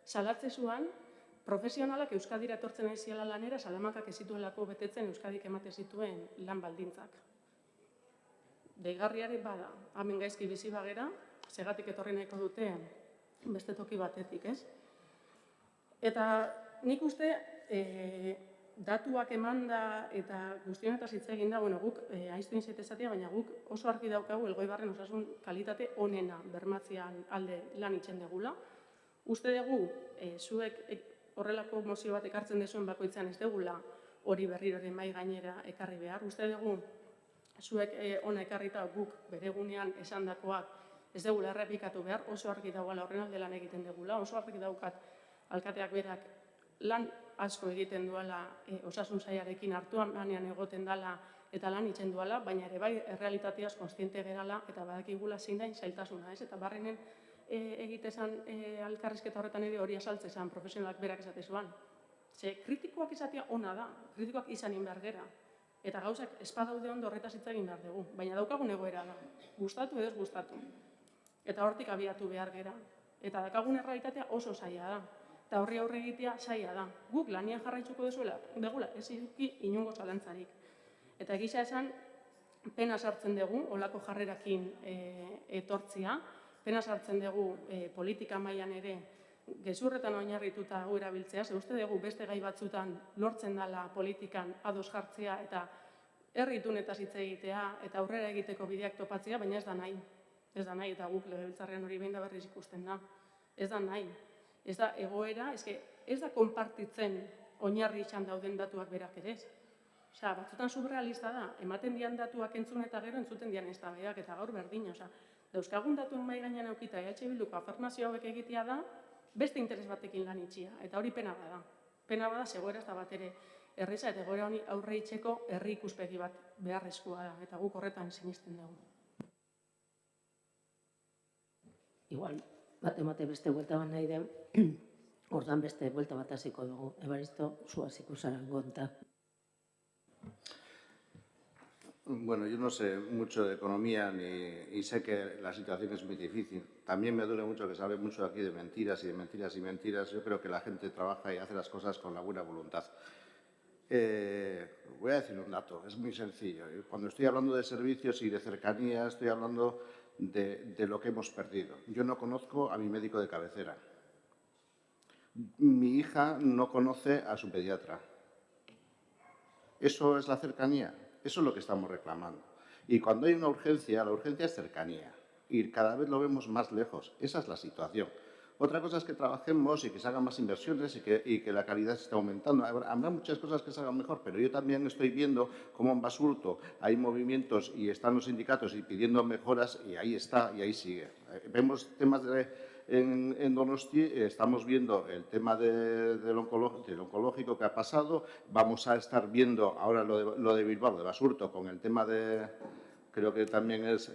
[SPEAKER 6] salatze zuan profesionalak Euskadira etortzen ari ziela lanera, Salamankak ez zituelako betetzen Euskadik emate zituen lan baldintzak. Deigarriare bada, hemen gaizki bizi bagera, segatik etorri nahiko dute beste toki batetik, ez? Eta nik uste, datuak emanda eta guztionetaz hitz egin da, guk aiztu inzete esatea, baina guk oso argi daukagu Elgoibarren osasun kalitate onena bermatzean alde lan itzen degula. Uste dugu, zuek horrelako mozio bat ekartzen dezuen bakoitzean ez degula hori berriroren mai gainera ekarri behar. Uste dugu, zuek ona ekarrita guk bere egunean esandakoak ez degula errepikatu behar, oso argi dagoela horren alde lan egiten degula, oso argi daukat alkateak berak lan asko egiten duela osasun sailarekin hartuan lanean egoten dela eta lan itzen duela, baina ere bai errealitateaz konstiente gerala eta badakigula zein dain zailtasuna, ez? Eta barrenen egitezan elkarrizketa horretan ere hori azaltze zen profesionalak berak esate zuan. Ze kritikoak izatea ona da, kritikoak izanin behar gera. Eta gauzak espadaude ondo horretaz hitz egin behar dugu, baina daukagun egoera da, gustatu edo ez gustatu. Eta hortik abiatu behar gera. Eta daukagun errealitatea oso zaila da. Eta horri aurre egitea zaila da. Guk lanian jarraitzuko degula, ez eduki inongo zalantzarik. Eta egisa esan, pena sartzen dugu, olako jarrerakin etortzia, pena sartzen dugu politika mailan ere, gezurretan oinarrituta hau erabiltzea, ze uste dugu beste gai batzutan lortzen dela politikan ados jartzea eta herritunetaz hitz egitea eta aurrera egiteko bideak topatzea, baina ez da nahi. Ez da nahi, eta guk legebiltzarrean hori behin da berriz ikusten da. Ez da nahi. Ez da egoera, ez da konpartitzen oinarri izan dauden datuak berak ere ez. Osea, batzutan surrealista da, ematen dian datuak entzun eta gero entzuten dian eztabaidak eta gaur berdin, osea, dauzkagun datuen mahai gainean aukita EH Bilduko afirmazio hauek egitea da, beste interes batekin lan itxia, eta hori pena bada. Pena bada, zegoera ez da bat ere erreza, eta egoera honi aurre itxeko herri ikuspegi bat beharrezkoa da, eta guk horretan sinisten dugu.
[SPEAKER 1] Igual, bat beste buelta bat nahi den, ordan beste buelta bat hasiko dugu. Ebaristo, zu hasiko zara gonta.
[SPEAKER 5] Bueno, yo no sé mucho de economía y sé que la situación es muy difícil. También me duele mucho que se hable mucho aquí de mentiras y de mentiras y mentiras. Yo creo que la gente trabaja y hace las cosas con la buena voluntad. Voy a decir un dato, es muy sencillo. Cuando estoy hablando de servicios y de cercanía, estoy hablando de lo que hemos perdido. Yo no conozco a mi médico de cabecera. Mi hija no conoce a su pediatra. ¿Eso es la cercanía? Eso es lo que estamos reclamando. Y cuando hay una urgencia, la urgencia es cercanía. Y cada vez lo vemos más lejos. Esa es la situación. Otra cosa es que trabajemos y que se hagan más inversiones y que la calidad se esté aumentando. Habrá muchas cosas que se hagan mejor, pero yo también estoy viendo cómo en Basurto hay movimientos y están los sindicatos y pidiendo mejoras, y ahí está, y ahí sigue. Vemos temas en Donosti, estamos viendo el tema del oncológico que ha pasado, vamos a estar viendo ahora lo de Bilbao, de Basurto, con el tema de, creo que también es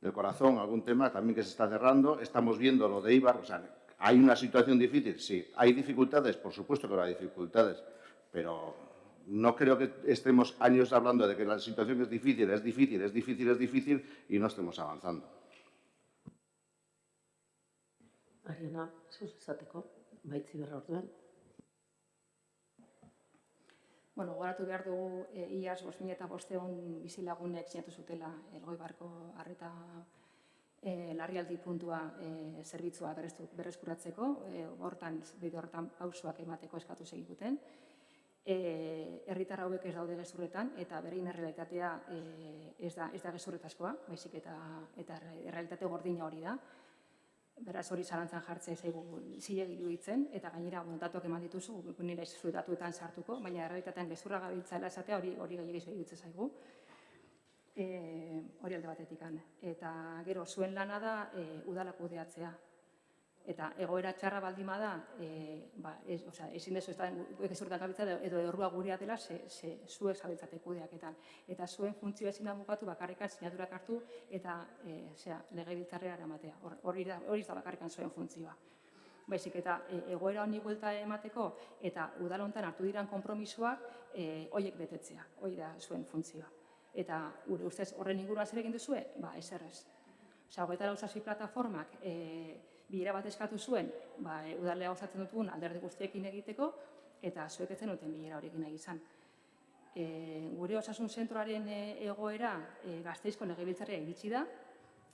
[SPEAKER 5] del corazón, algún tema también que se está cerrando, estamos viendo lo de Eibar, o sea, ¿hay una situación difícil? Sí. ¿Hay dificultades? Por supuesto que hay dificultades, pero no creo que estemos años hablando de que la situación es difícil, es difícil, es difícil, es difícil y no estemos avanzando.
[SPEAKER 1] Ariana, zuz esateko, baitzi berra orduan.
[SPEAKER 4] Bueno, gogoratu behar dugu iaz 5.500 bizilagunek sinatu zutela Elgoibarko arreta larrialdi puntua zerbitzua berreskuratzeko, hortan, bide horretan pausoak emateko eskatu segikuten. Herritar hauek ez daude gezurretan eta berein errealitatea ez da gezurretazkoa, baizik eta errealitate gordina hori da. Beraz hori zalantzan jartzea zaigu zilegi iruditzen, eta gainera datuak eman dituzu, nire zure datuetan sartuko, baina errealitatean gezurra gabiltzala esatea hori gehiagizu iruditzen zaigu. Hori alde batetik. Eta gero zuen lana da udala kudeatzea. Eta egoera txarra baldima da, ezin dezu gezurretan gabiltza edo errua gurea dela, zuek zabiltzate kudeaketan. Eta zuen funtzioa ezin da bukatu bakarrikan sinaturak hartu eta legebiltzarrera eramatea. Hori da bakarrikan zuen funtzioa. Baizik eta egoera honi buelta emateko eta udal honetan hartu diran konpromisoak horiek betetzea. Hori da zuen funtzioa. Eta gure ustez horren inguruan zer egin duzue? Ezer ez. 26 plataformak bilera bat eskatu zuen, udalea osatzen dutugun alderdi guztiekin egiteko, eta zuek ez zenuten bilera horiekin nahi izan. Gure osasun zentroaren egoera Gasteizko legebiltzarrera iritsi da,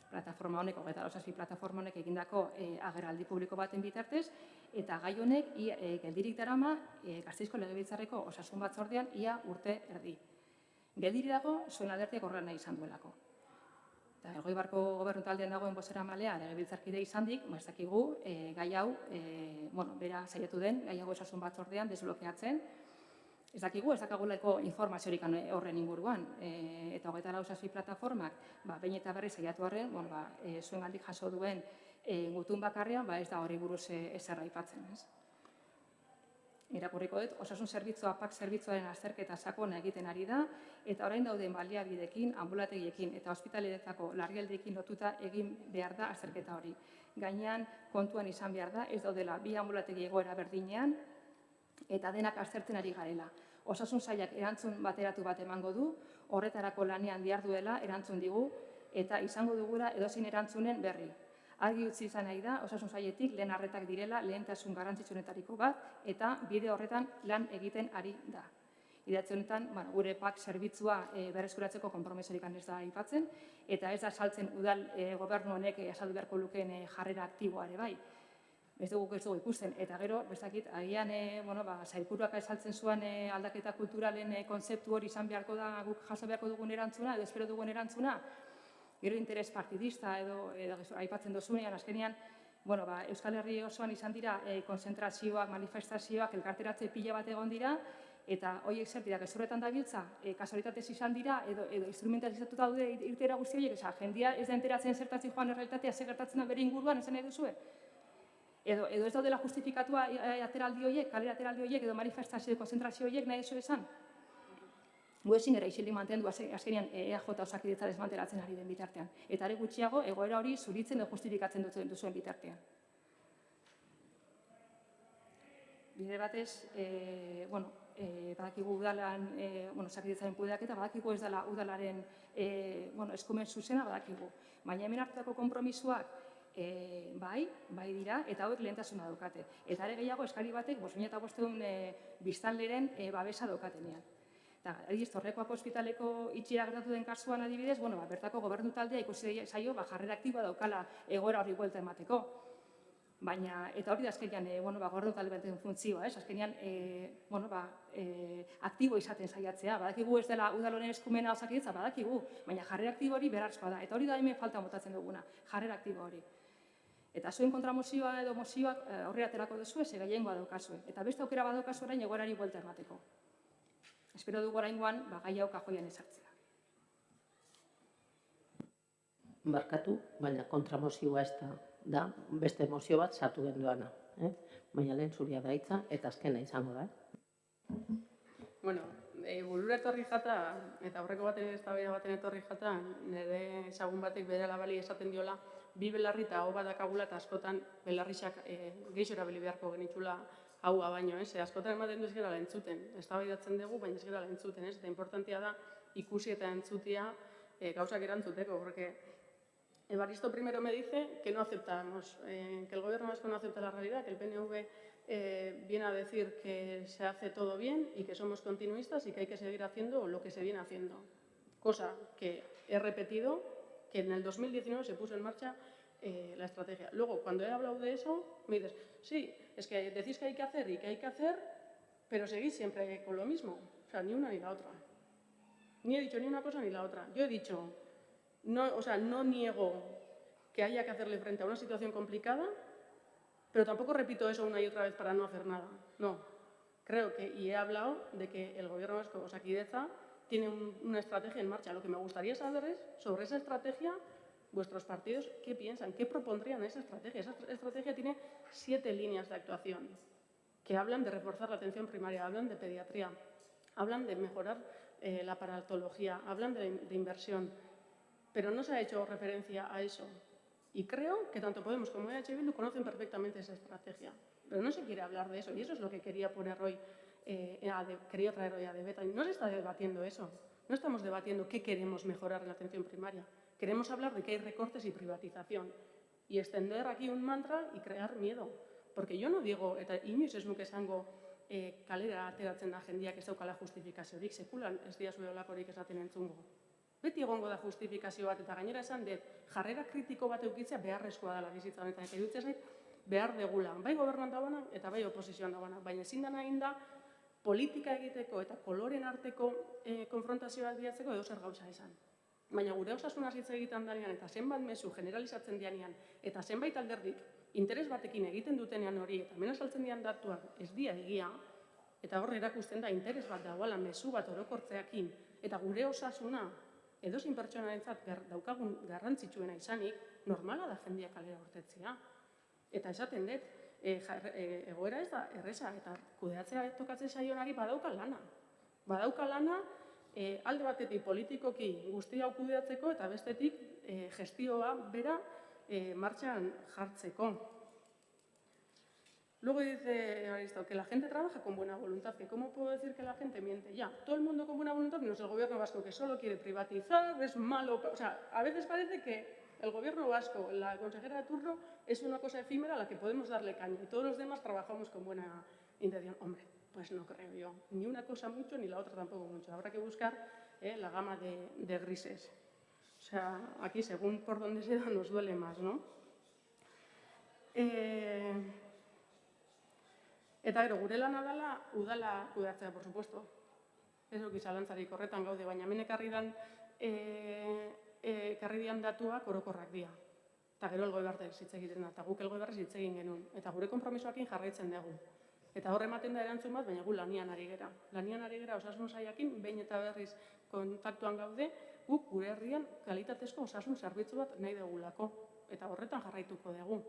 [SPEAKER 4] plataforma honek, 26 plataforma honek egindako agerraldi publiko baten bitartez, eta gai honek geldirik darama Gasteizko legebiltzarreko osasun batzordean ia urte erdi. Geldiri dago zuen alderdiak horrela nahi izan duelako. Elgoibarko gobernu taldean dagoen bozeramalea legebiltzarkide izandik, ez dakigu gai hau, bera saiatu den, gai hau osasun batzordean desblokeatzen. Ez dakigu, ez dakaguleko informaziorik horren inguruan. Eta 26 plataformak, behin eta berri saiatu horren, zuen gandik jaso duen gutun bakarrean, ez da hori buruz ezer aipatzen. Irakurriko dut, osasun zerbitzua PAK zerbitzuaren azterketa sakona egiten ari da, eta orain dauden baliabidekin, anbulategiekin eta ospitaleetako larrialdiekin lotuta egin behar da azterketa hori. Gainean kontuan izan behar da, ez daudela bi anbulategi egoera berdinean, eta denak aztertzen ari garela. Osasun sailak erantzun bateratu bat emango du, horretarako lanean diharduela erantzun digu, eta izango dugula edozein erantzunen berri. Argi utzi izan nahi da, osasun sailetik lehen arretak direla lehentasun garrantzitsuenetariko bat, eta bide horretan lan egiten ari da. Idatze honetan, gure PAK zerbitzua berreskuratzeko konpromisorik ez da aipatzen, eta ez da saltzen udal gobernu honek azaldu beharko lukeen jarrera aktiboa ere bai. Ez dugu ikusten, eta gero, bestakit, agian sailburuak saltzen zuen aldaketa kulturalen kontzeptu hori izan beharko da guk jaso beharko dugun erantzuna, edo espero dugun erantzuna, gero interes partidista edo aipatzen dozunean, azkenean, Euskal Herri osoan izan dira konzentrazioak, manifestazioak, elkarteratze pila bat egon dira, eta horiek zer dira, gezurretan dabiltza, kasualitatez izan dira, edo instrumentalizatuta daude irtera guzti horiek, jendia ez da enteratzen zertatzen joan errealitatea, zer gertatzen da bere inguruan, esan nahi duzue? Edo ez daudela justifikatua ateraldi horiek, kalera ateraldi horiek, edo manifestazio, konzentrazio horiek nahi duzu esan? Gu ezin gara isilik mantendu azkenean EAJ Osakidetza desmantelatzen ari den bitartean. Eta are gutxiago, egoera hori zuritzen edo justifikatzen duzuen bitartean. Bide batez, badakigu udalan Osakidetzaren kudeaketa, badakigu ez dela udalaren eskumen zuzena, badakigu. Baina hemen hartutako konpromisoak bai dira, eta hauek lehentasuna daukate. Eta are gehiago, eskari batek 5.500 biztanleren babesa daukatenean. Eta Torrekoako ospitaleko itxiera gertatu den kasuan adibidez, bertako gobernu taldea ikusi zaio jarrera aktiboa daukala egoera horri buelta emateko. Baina, eta hori da azkenean, gobernu talde baten funtzioa, azkenean, aktibo izaten saiatzea. Badakigu ez dela udal honen eskumena osakidetza, badakigu, baina jarrera aktibo hori beharrezkoa da. Eta hori da hemen falta botatzen duguna, jarrera aktibo hori. Eta zuen kontramozioa edo mozioak horrela aterako duzu, ze gehiengoa daukazue. Eta beste aukera badaukazu orain egoerari buelta emateko. Espero dugu oraingoan gai hau kajoian ezartzea.
[SPEAKER 1] Barkatu, baina kontramozioa ez da beste mozio bat sartu genduana. Baina lehen zuria da hitza eta azkena izango da.
[SPEAKER 6] Bueno, burura etorri jata, eta aurreko baten eztabaida baten etorri jata, nire ezagun batek bere alabali esaten diola, bi belarri eta hau bat dakagula eta askotan belarrixak geixo erabili beharko genitzula haua baino, ez? Askotan ematen du ez gerala entzuten, eztabaidatzen dugu, baina ez gerala entzuten, ez? Eta importantea da ikusi eta entzutia gauzak erantzuteko, porque Evaristo primero me dice que no aceptamos, que el gobierno vasco no acepta la realidad, que el PNV viene a decir que se hace todo bien y que somos continuistas y que hay que seguir haciendo lo que se viene haciendo. Cosa que he repetido, que en el 2019 se puso en marcha la estrategia. Luego, cuando he hablado de eso, me dices, sí, es que decís que hay que hacer y que hay que hacer, pero seguís siempre con lo mismo. O sea, ni una ni la otra. Ni he dicho ni una cosa ni la otra. Yo he dicho, no niego que haya que hacerle frente a una situación complicada, pero tampoco repito eso una y otra vez para no hacer nada. No. Creo que, y he hablado de que el gobierno vasco, Osakidetza, tiene una estrategia en marcha. Lo que me gustaría saber es, sobre esa estrategia, vuestros partidos, ¿qué piensan? ¿Qué propondrían esa estrategia? Esa estrategia tiene 7 líneas de actuación que hablan de reforzar la atención primaria, hablan de pediatría, hablan de mejorar la paratología, hablan de inversión, pero no se ha hecho referencia a eso. Y creo que tanto Podemos como EH Bildu conocen perfectamente esa estrategia, pero no se quiere hablar de eso, y eso es lo que quería poner hoy, quería traer hoy a debate. No se está debatiendo eso, no estamos debatiendo qué queremos mejorar en la atención primaria. Queremos hablar de que hay recortes y privatización, y extender aquí un mantra y crear miedo. Porque yo no digo, eta inoiz ez nuke esango, kalera ateratzen da jendeak ez daukala justifikaziorik, sekulan ez diazue olakorik esaten entzungo. Beti egongo da justifikazio bat, eta gainera esan dut, jarrera kritiko bat eukitzea beharrezkoa dela bizitza honetan, eta iruditzen zait behar degula, bai gobernuan dagoena eta bai oposizioan dagoena, baina ezin dena egin da politika egiteko eta koloren arteko konfrontazioak bilatzeko edo zer gauza esan. Baina gure osasunaz hitz egiten danean eta zenbat mezu generalizatzen dianean eta zenbait alderdik interes batekin egiten dutenean hori eta hemen azaltzen dian datuak ez dira egia, eta hor erakusten da interes bat dagoela mezu bat orokortzeakin eta gure osasuna edozein pertsonarentzat daukagun garrantzitsuena izanik, normala da jendeak kalera urtetzea. Eta esaten dut, egoera ez da erresa, eta kudeatzea tokatzen saionari badauka lana. Badauka lana alde batetik politikoki guzti hau kudeatzeko eta bestetik gestioa bera martxan jartzeko. Luego dice Evaristo que la gente trabaja con buena voluntad, que cómo puedo decir que la gente miente. Ya, todo el mundo con buena voluntad, menos el gobierno vasco que solo quiere privatizar, es malo. O sea, a veces parece que el gobierno vasco, la consejera de turno, es una cosa efímera a la que podemos darle caña y todos los demás trabajamos con buena intención. Hombre, pues no creo yo. Ni una cosa mucho, ni la otra tampoco mucho. Habrá que buscar la gama de grises. O sea, aquí según por dónde se da nos duele más, ¿no? Eta gero, gure lana dela udala kudeatzea, por supuesto. Ez duki zalantzarik horretan gaude, baina hemen ekarri dian datuak orokorrak dira. Eta gero elgoi bartez hitz egiten da, eta guk elgoi bartez hitz egin genuen. Eta gure konpromisoakin jarraitzen dugu. Eta hor ematen da erantzun bat, baina gu lanian ari gera. Lanian ari gera osasun saiakin, behin eta berriz kontaktuan gaude, guk gure herrian kalitatezko osasun zerbitzu bat nahi dugulako. Eta horretan jarraituko dugu.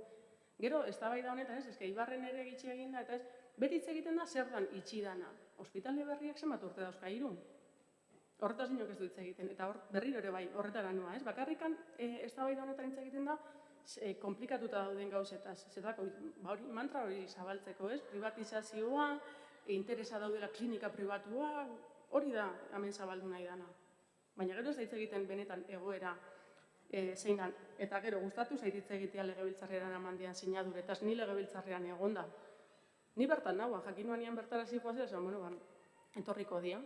[SPEAKER 6] Gero, eztabaida honetan ez, Ibarren ere gitxi egin da, eta ez, beti hitz egiten da zer dan itxi dana. Ospitale berriak zenbat urte dauzka, 3. Horretaz inok ez du hitz egiten, eta berriro ere bai, horretara noa, ez? Bakarrikan eztabaida honetan hitz egiten da, komplikatuta dauden gauzetaz. Zetako, mantra hori zabaltzeko, ez? Privatizazioa, interesa daudela klinika pribatua, hori da hemen zabaldu nahi dana. Baina gero ez da hitz egiten benetan egoera zein dan. Eta gero, gustatu zait hitz egitea legebiltzarrean amandian sinaduretaz, ni legebiltzarrean egonda. Ni bertan nagoa, jakin nuanean bertara zikoazea, bueno, etorriko dia.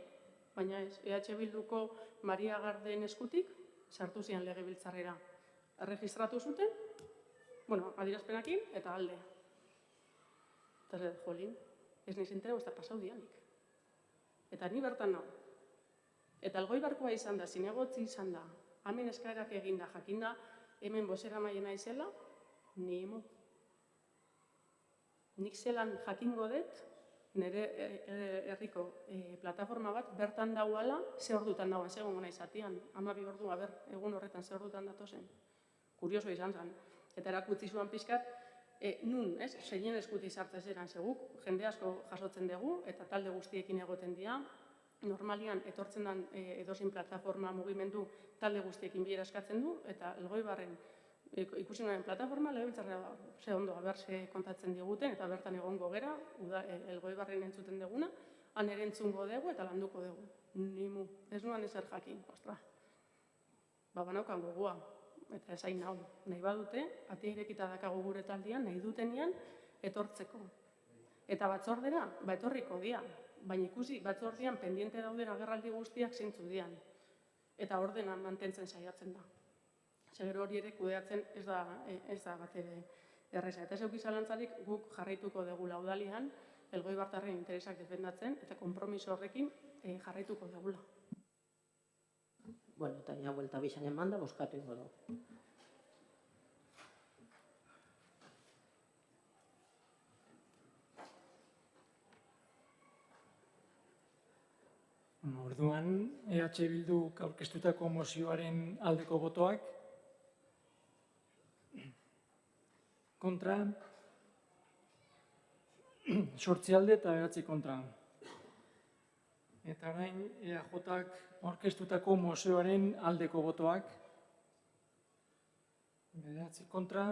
[SPEAKER 6] Baina ez, EH Bilduko Maria Garden eskutik sartu zian legebiltzarrera. Erregistratu zuten, bueno, adierazpenakin eta alde. Eta ez dut, jolin, ez nahi zentera ez da pasau dianik. Eta ni bertan nau. Eta Elgoibarkoa izan da, zinegotzi izan da, hemen eskaerak eginda, jakinda, hemen bozera maiena izela, ni emo. Nik zelan jakingo dut, nire herriko plataforma bat bertan dauala, ze ordutan dauan, ze gongo nahi zatian. 12 ordu, egun horretan ze ordutan datozen. Kurioso izan zen. Eta erakutsi zuen pixkat, nun, zeinen eskuti sartzez eran zeguk, jende asko jasotzen dugu, eta talde guztiekin egoten dira. Normalian, etortzen den edozein plataforma mugimendu talde guztiekin bilera eskatzen du, eta Elgoibarren ikusi nuen plataforma, legebiltzarra ze ondo, ze kontatzen diguten, eta bertan egongo gera, Elgoibarren entzuten duguna, han ere entzungo dugu eta landuko dugu. Nimu, ez nuan ezer jakin, ostra. Banaukan gogoa, eta esain nau, nahi badute, ate irekita dakago gure taldean, nahi dutenean, etortzeko. Eta batzordera, etorriko dia, baina ikusi batzordean pendiente dauden agerraldi guztiak zeintzu dian. Eta ordena mantentzen saiatzen da. Segero hori ere kudeatzen ez da bat ere erreza. Eta ez eukiz alantzarik guk jarraituko dugu laudalian, Elgoibartarren interesak defendatzen, eta konpromiso horrekin jarraituko dugula.
[SPEAKER 1] Bueno, eta ja buelta bizan eman da, boskatu ingo dugu.
[SPEAKER 2] Orduan, EH Bilduk aurkeztutako mozioaren aldeko botoak, kontra, 8 alde eta 9 kontra. Eta orain, EAJak aurkeztutako mozioaren aldeko botoak, 9 kontra,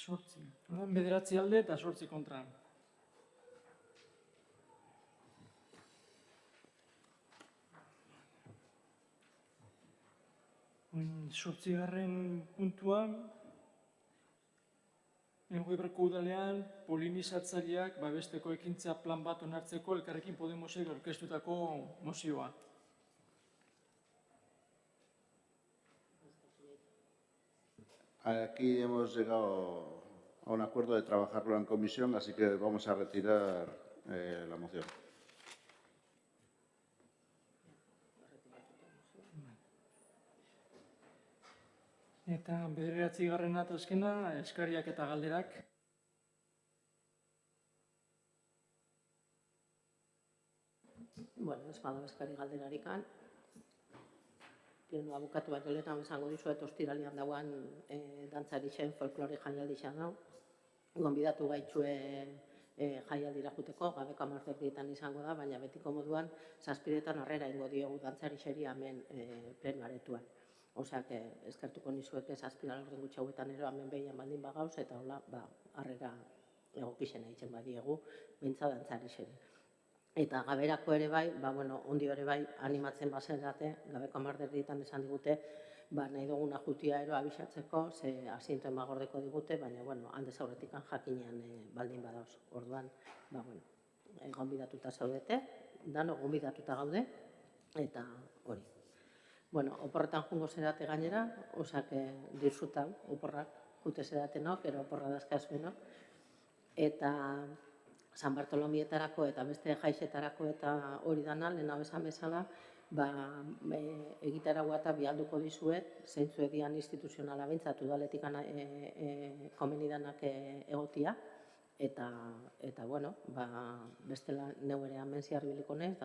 [SPEAKER 2] 8. 9 alde eta 8 kontra. Zortzigarren puntua, Elgoibarko udalean polinizatzaileak babesteko ekintza plan bat onartzeko Elkarrekin Podemosek aurkeztutako mozioa.
[SPEAKER 5] Aquí hemos llegado a un acuerdo de trabajarlo en comisión, así que vamos a retirar la moción.
[SPEAKER 2] Eta 9. eta azkena, eskariak eta galderak.
[SPEAKER 1] Bueno, ez bada eskari galderarikan. Plenoa bukatu bat oletan bezango dizuet ostiralian dauan dantzarixen folklore jaialdixan dau. Gonbidatu gaitxue jaialdira juteko, gabeko 10 izango da, baina betiko moduan 7 harrera ingo diogu dantzarixeri hemen plenoaretuan. Osea, eskertuko nizuek 7 orden gutxi hauetan ero hemen behian baldin bagauz, eta hola, harrera egokixen egiten badiegu, bintza dantzarixeri. Eta gaberako ere bai, ondi ere bai, animatzen bazerate, gabeko 10 esan digute, nahi duguna jutia ero abisatzeko, ze asientoen bagordeko digute, baina, handez aurretik jakinean baldin badauz. Orduan, gonbidatuta zaudete, dano gonbidatuta gaude, eta hori. Oporretan jungo zerate gainera, osak disfrutau, oporrak, jute zeratenok, ero oporra dazkazuenok. Eta San Bartolomietarako eta beste jaixetarako eta hori dana, lehenago esan bezala, egitaragoa eta bialduko dizuet, zeintzu edian instituzionala bintzat, udaletik komenidanak egotia, eta bestela neu ere hemen ziar biliko nez,